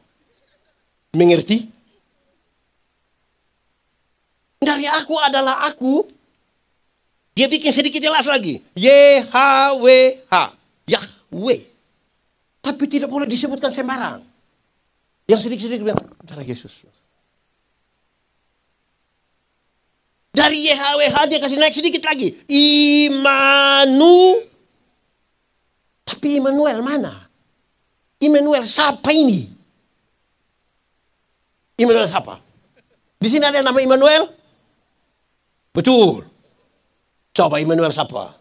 Mengerti? Dari aku adalah aku. Dia bikin sedikit jelas lagi. YHWH. Yahweh. Tapi tidak boleh disebutkan sembarang. Yang sedikit-sedikit bilang, darah Yesus. Dari YHWH dia kasih naik sedikit lagi. Tapi Immanuel mana? Immanuel siapa ini? Immanuel siapa? Di sini ada yang nama Immanuel? Betul. Coba Immanuel siapa?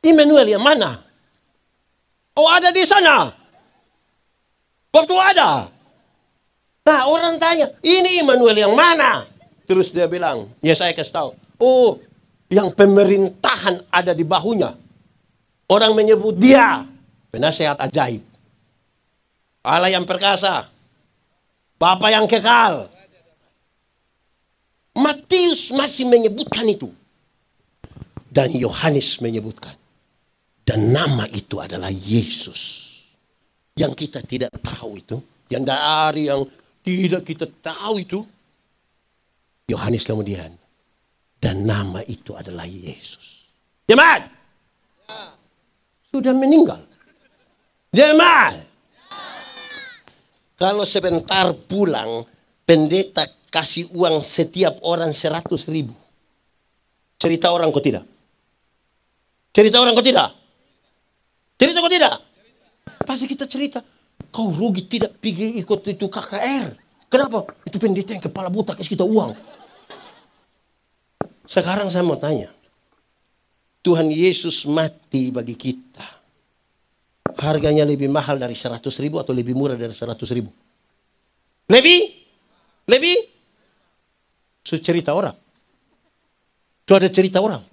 Immanuel yang mana? Oh, ada di sana. Waktu ada. Nah, orang tanya, ini Immanuel yang mana? Terus dia bilang, ya saya kasih tahu. Oh, yang pemerintahan ada di bahunya. Orang menyebut dia penasehat ajaib. Allah yang perkasa. Bapa yang kekal. Matius masih menyebutkan itu. Dan Yohanes menyebutkan. Dan nama itu adalah Yesus. Yang kita tidak tahu itu. Yang dari yang tidak kita tahu itu. Yohanes kemudian. Dan nama itu adalah Yesus. Jemaat. Sudah meninggal. Jemaat. Kalau sebentar pulang, pendeta kasih uang setiap orang 100.000. Cerita orang kok tidak? Cerita orang kok tidak? Cerita kok tidak? Pasti kita cerita. Kau rugi tidak pergi ikut itu KKR. Kenapa? Itu pendeta yang kepala botak kasih kita uang. Sekarang saya mau tanya. Tuhan Yesus mati bagi kita. Harganya lebih mahal dari 100.000 atau lebih murah dari 100.000? Lebih? Lebih? Itu cerita orang. Itu ada cerita orang.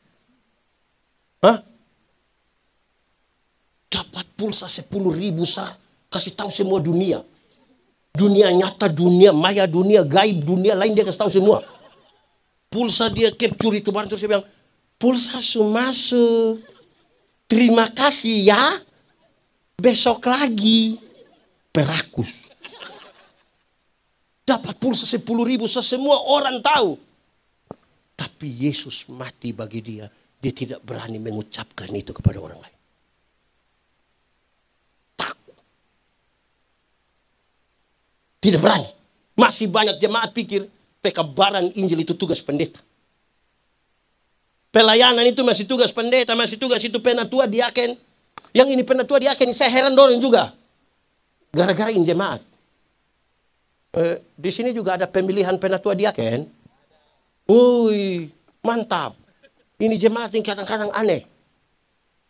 Hah? Dapat pulsa 10.000 sah. Kasih tahu semua dunia. Dunia nyata, dunia maya, dunia gaib, dunia lain dia kasih tahu semua. Pulsa dia capture itu baru terus dia bilang, pulsa masuk. Terima kasih ya. Besok lagi. Perakus. Dapat pulsa 10.000 semua orang tahu. Tapi Yesus mati bagi dia. Dia tidak berani mengucapkan itu kepada orang lain. Takut. Tidak berani. Masih banyak jemaat pikir pekabaran Injil itu tugas pendeta. Pelayanan itu masih tugas pendeta, masih tugas itu penatua diaken. Yang ini penatua diaken, saya heran dorong juga. Gara-gara ini jemaat. Di sini juga ada pemilihan penatua diaken. Woi, mantap. Ini jemaat yang kadang-kadang aneh.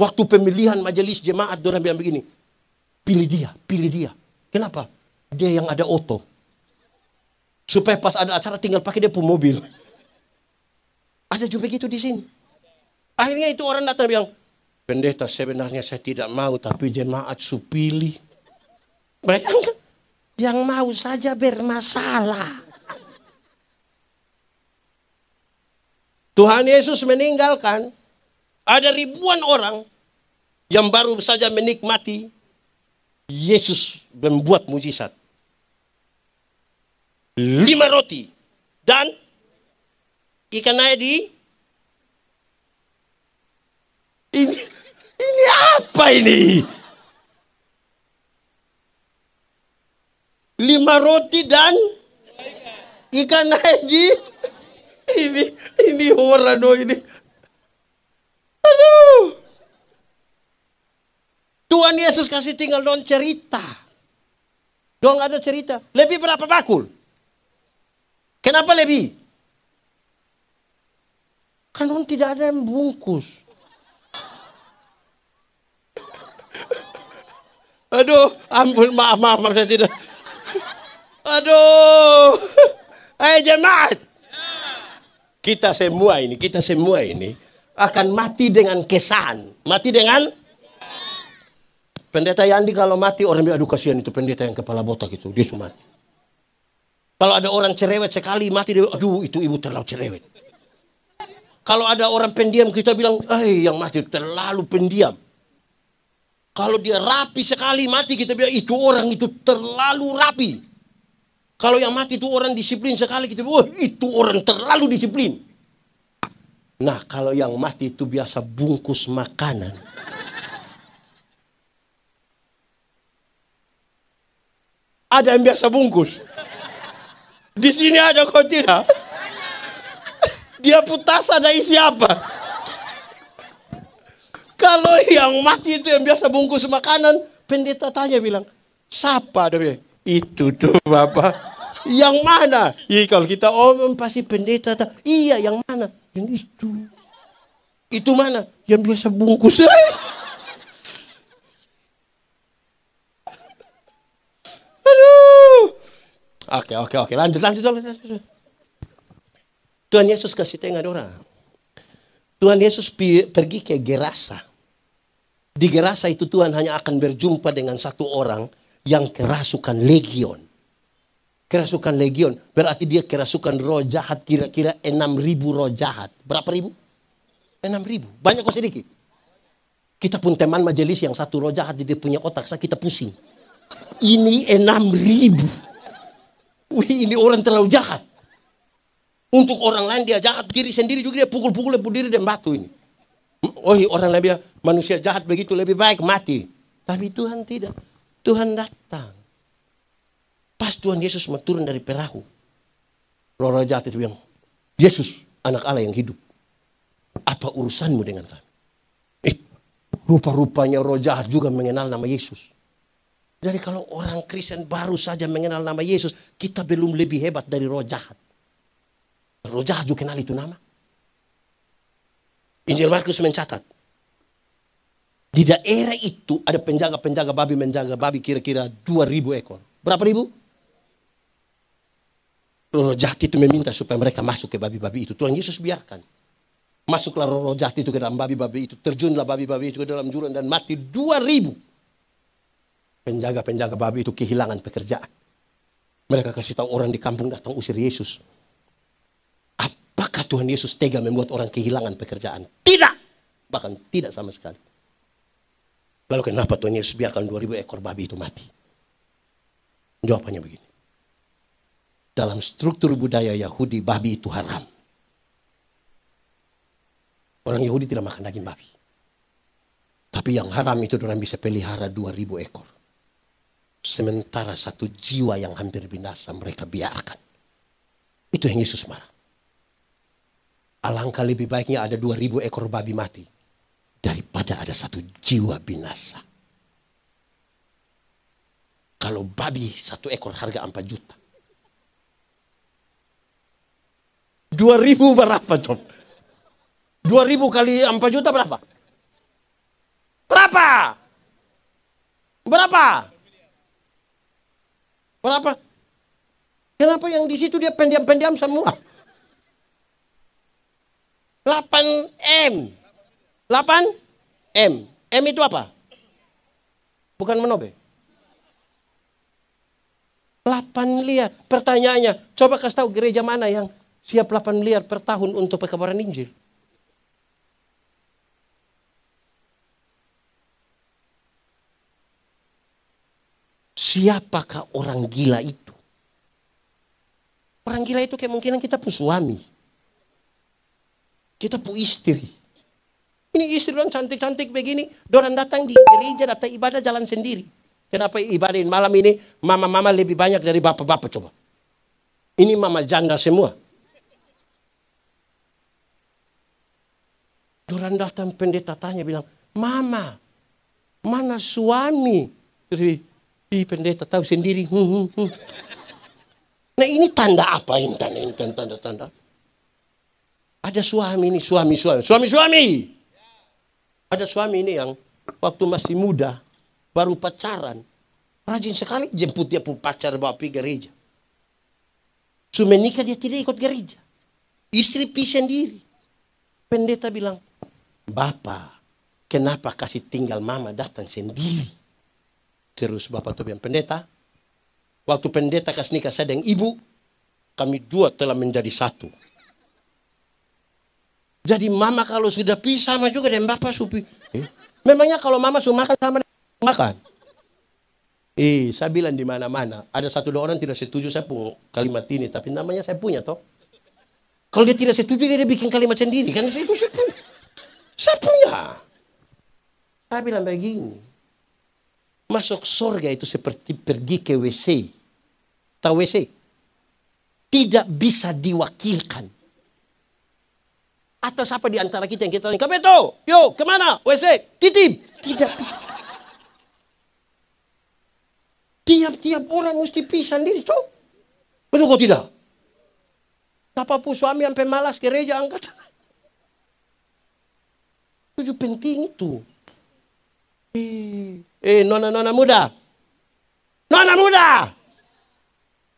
Waktu pemilihan majelis jemaat, dorang bilang begini. Pilih dia, pilih dia. Kenapa? Dia yang ada oto. Supaya pas ada acara tinggal pakai dia pun mobil. Ada juga begitu di sini. Akhirnya itu orang datang bilang, pendeta sebenarnya saya tidak mau, tapi jemaat supili. Bayangkan, yang mau saja bermasalah. Tuhan Yesus meninggalkan, ada ribuan orang yang baru saja menikmati Yesus membuat mujizat. 5 roti dan ikan air ini apa ini? 5 roti dan ikan air ini orang ini. Aduh. Tuhan Yesus kasih tinggal dong cerita. Dong ada cerita. Lebih berapa bakul? Kenapa lebih? Karena tidak ada yang bungkus. Aduh, ampun, maaf saya tidak. Aduh. Jemaat. Kita semua ini akan mati dengan kesan. Mati dengan pendeta Yandi kalau mati orang bilang aduh kasihan itu pendeta yang kepala botak itu, dia sudah mati. Kalau ada orang cerewet sekali mati, dia, aduh itu ibu terlalu cerewet. Kalau ada orang pendiam kita bilang, yang mati terlalu pendiam. Kalau dia rapi sekali mati kita bilang itu orang itu terlalu rapi. Kalau yang mati itu orang disiplin sekali, kita wah itu orang terlalu disiplin. Nah kalau yang mati itu biasa bungkus makanan. Ada yang biasa bungkus. Di sini ada kok tidak? Dia putas ada isi apa? Kalau yang mati itu yang biasa bungkus makanan, pendeta tanya bilang, siapa dia? Itu tuh Bapak. Yang mana? Iya kalau kita omong pasti pendeta. Iya yang mana? Yang itu. Itu mana? Yang biasa bungkus. Aduh. Oke. Lanjut. Tuhan Yesus kasih tengah orang. Tuhan Yesus pergi ke Gerasa. Di Gerasa itu Tuhan hanya akan berjumpa dengan satu orang yang kerasukan legion. Kerasukan legion berarti dia kerasukan roh jahat kira-kira 6.000 roh jahat. Berapa ribu? 6.000. Banyak kok sedikit. Kita pun teman majelis yang satu roh jahat di dia punya otak, kita pusing. Ini 6.000. Wih, ini orang terlalu jahat. Untuk orang lain dia jahat, diri sendiri juga dia pukul-pukul diri dan batu ini. Oh, orang lain bilang manusia jahat begitu lebih baik mati. Tapi Tuhan tidak. Tuhan datang. Pas Tuhan Yesus mau turun dari perahu. Roh jahat itu bilang, Yesus anak Allah yang hidup. Apa urusanmu dengan kami? Rupa-rupanya roh jahat juga mengenal nama Yesus. Jadi kalau orang Kristen baru saja mengenal nama Yesus, kita belum lebih hebat dari roh jahat. Roh jahat juga kenal itu nama. Injil Markus mencatat. Di daerah itu ada penjaga-penjaga babi menjaga babi kira-kira 2.000 ekor. Berapa ribu? Roh jahat itu meminta supaya mereka masuk ke babi-babi itu. Tuhan Yesus biarkan. Masuklah roh jahat itu ke dalam babi-babi itu. Terjunlah babi-babi itu ke dalam jurang dan mati 2.000. Penjaga-penjaga babi itu kehilangan pekerjaan. Mereka kasih tahu orang di kampung datang usir Yesus. Apakah Tuhan Yesus tega membuat orang kehilangan pekerjaan? Tidak! Bahkan tidak sama sekali. Lalu kenapa Tuhan Yesus biarkan 2.000 ekor babi itu mati? Jawabannya begini. Dalam struktur budaya Yahudi, babi itu haram. Orang Yahudi tidak makan daging babi. Tapi yang haram itu orang bisa pelihara 2.000 ekor. Sementara satu jiwa yang hampir binasa mereka biarkan. Itu yang Yesus marah. Alangkah lebih baiknya ada 2.000 ekor babi mati. Daripada ada satu jiwa binasa. Kalau babi satu ekor harga 4 juta. 2.000 berapa coba? 2.000 kali 4 juta berapa? Berapa? Kenapa yang di situ dia pendiam-pendiam semua? 8M. 8M. M itu apa? Bukan menobe. 8 miliar. Pertanyaannya, coba kasih tahu gereja mana yang siap 8 miliar per tahun untuk pekabaran Injil? Siapakah orang gila itu? Orang gila itu kemungkinan kita pun suami. Kita pun istri. Ini istri orang cantik-cantik begini. Orang datang di gereja, datang ibadah jalan sendiri. Kenapa ibadahin malam ini mama-mama lebih banyak dari bapak-bapak coba? Ini mama janda semua. Orang datang pendeta tanya bilang, Mama, mana suami? Terus pendeta tahu sendiri. Nah ini tanda apa ini? Tanda. Ada suami ini, suami. Ada suami ini yang waktu masih muda, baru pacaran. Rajin sekali jemput dia pun pacar bawa pergi gereja. Sudah menikah dia tidak ikut gereja. Istri pergi sendiri. Pendeta bilang, Bapak, kenapa kasih tinggal mama datang sendiri? Terus bapak tuh bilang, pendeta, waktu pendeta kasih nikah saya dengan ibu, kami dua telah menjadi satu. Jadi mama kalau sudah pisah sama juga dengan bapak supi. Memangnya kalau mama sudah makan sama makan? Saya bilang di mana-mana. Ada satu dua orang tidak setuju saya pun kalimat ini, tapi namanya saya punya toh. Kalau dia tidak setuju dia bikin kalimat sendiri, kan itu saya punya. Saya punya. Saya bilang begini. Masuk surga itu seperti pergi ke WC. Tahu WC? Tidak bisa diwakilkan. Atau siapa di antara kita yang kita tanya, Kabeto, yuk kemana? WC, titip. Tidak bisa. Tiap-tiap orang mesti pisah sendiri tuh. Betul kok tidak? Siapa pun suami sampai malas gereja angkat. Itu penting itu. Nona muda. Nona muda.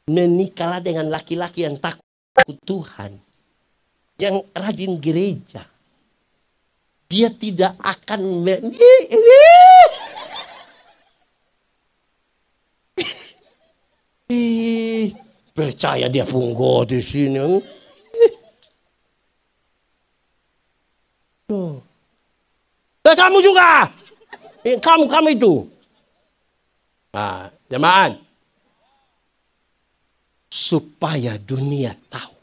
Menikahlah dengan laki-laki yang takut Tuhan. Yang rajin gereja. Dia tidak akan percaya dia punggo di sini. Dan kamu juga. Kamu itu. Nah, jemaat. Supaya dunia tahu.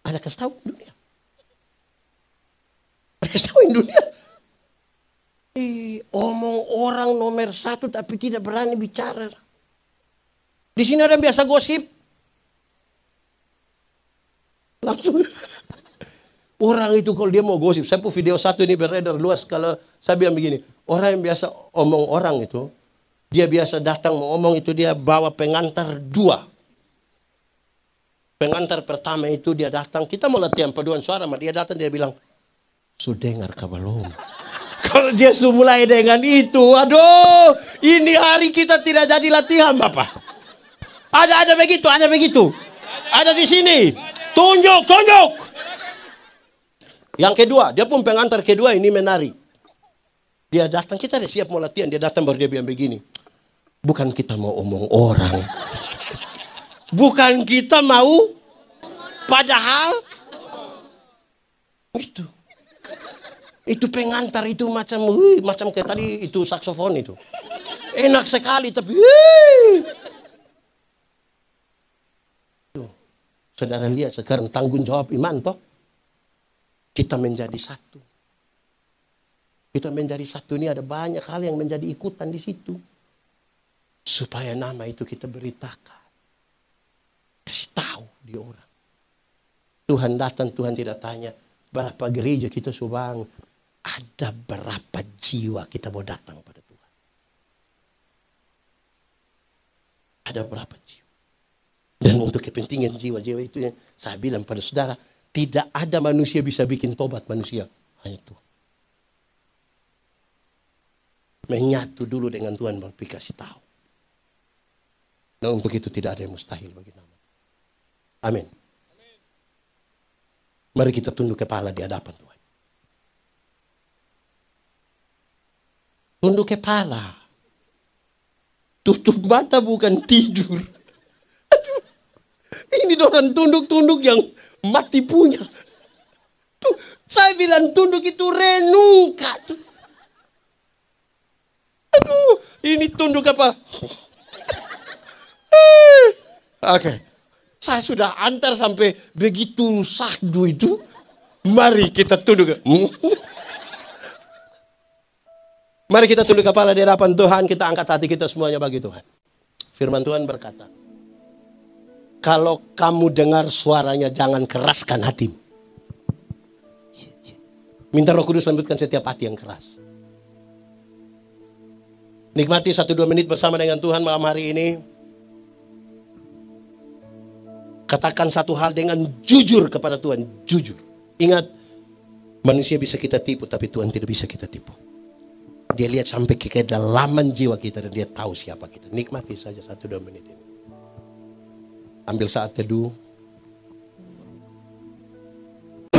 Ada kasih tahu dunia. Ada kasih tahu dunia. Omong orang nomor satu tapi tidak berani bicara. Di sini ada yang biasa gosip. Langsung. Orang itu kalau dia mau gosip. Saya pun video satu ini beredar luas. Kalau saya bilang begini. Orang yang biasa omong orang itu. Dia biasa datang mau omong itu. Dia bawa pengantar 2. Pengantar pertama itu dia datang. Kita mau latihan paduan suara. Dia datang dia bilang. Sudah dengar belum? Kalau dia mulai dengan itu. Aduh. Ini hari kita tidak jadi latihan Bapak. Ada begitu, ada begitu. Ada di sini. Tunjuk. Yang kedua, dia pun pengantar kedua ini menarik. Dia datang, kita ada siap mau latihan. Dia datang baru dia bilang begini. Bukan kita mau omong orang. Bukan kita mau. Padahal. Itu pengantar itu macam kayak tadi itu saksofon itu. Enak sekali tapi. Saudara lihat sekarang tanggung jawab iman toh. Kita menjadi satu. Kita menjadi satu ini ada banyak hal yang menjadi ikutan di situ. Supaya nama itu kita beritakan. Kasih tahu di orang. Tuhan datang, Tuhan tidak tanya. Berapa gereja kita subang. Ada berapa jiwa kita mau datang pada Tuhan. Ada berapa jiwa. Dan untuk kepentingan jiwa-jiwa itu yang saya bilang pada saudara. Tidak ada manusia bisa bikin tobat manusia. Hanya Tuhan. Menyatu dulu dengan Tuhan baru kasih tahu. Dan untuk itu tidak ada yang mustahil bagi nama. Amin. Mari kita tunduk kepala di hadapan Tuhan. Tunduk kepala. Tutup mata bukan tidur. Aduh. Ini orang tunduk-tunduk yang mati punya. Tuh, saya bilang tunduk itu renung Kak. Aduh, ini tunduk apa? Oke. Saya sudah antar sampai begitu sahdu itu. Mari kita tunduk. Mari kita tunduk kepala di hadapan Tuhan. Kita angkat hati kita semuanya bagi Tuhan. Firman Tuhan berkata. Kalau kamu dengar suaranya jangan keraskan hatimu. Minta Roh Kudus lembutkan setiap hati yang keras. Nikmati 1-2 menit bersama dengan Tuhan malam hari ini. Katakan satu hal dengan jujur kepada Tuhan. Jujur. Ingat, manusia bisa kita tipu tapi Tuhan tidak bisa kita tipu. Dia lihat sampai ke kedalaman jiwa kita dan dia tahu siapa kita. Nikmati saja 1-2 menit ini. Ambil saat teduh.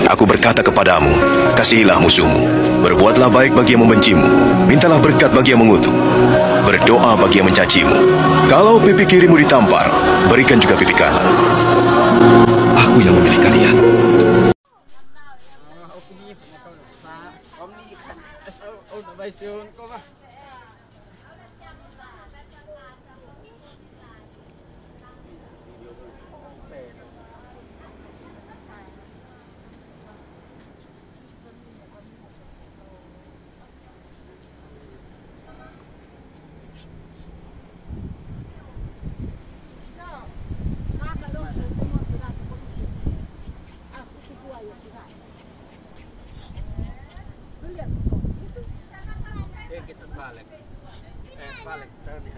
Aku berkata kepadamu, kasihilah musuhmu, berbuatlah baik bagi yang membencimu, mintalah berkat bagi yang mengutuk, berdoa bagi yang mencacimu. Kalau pipi kirimu ditampar, berikan juga pipi kanan. Aku yang memilih kalian. kita balik. Balik. Tadi.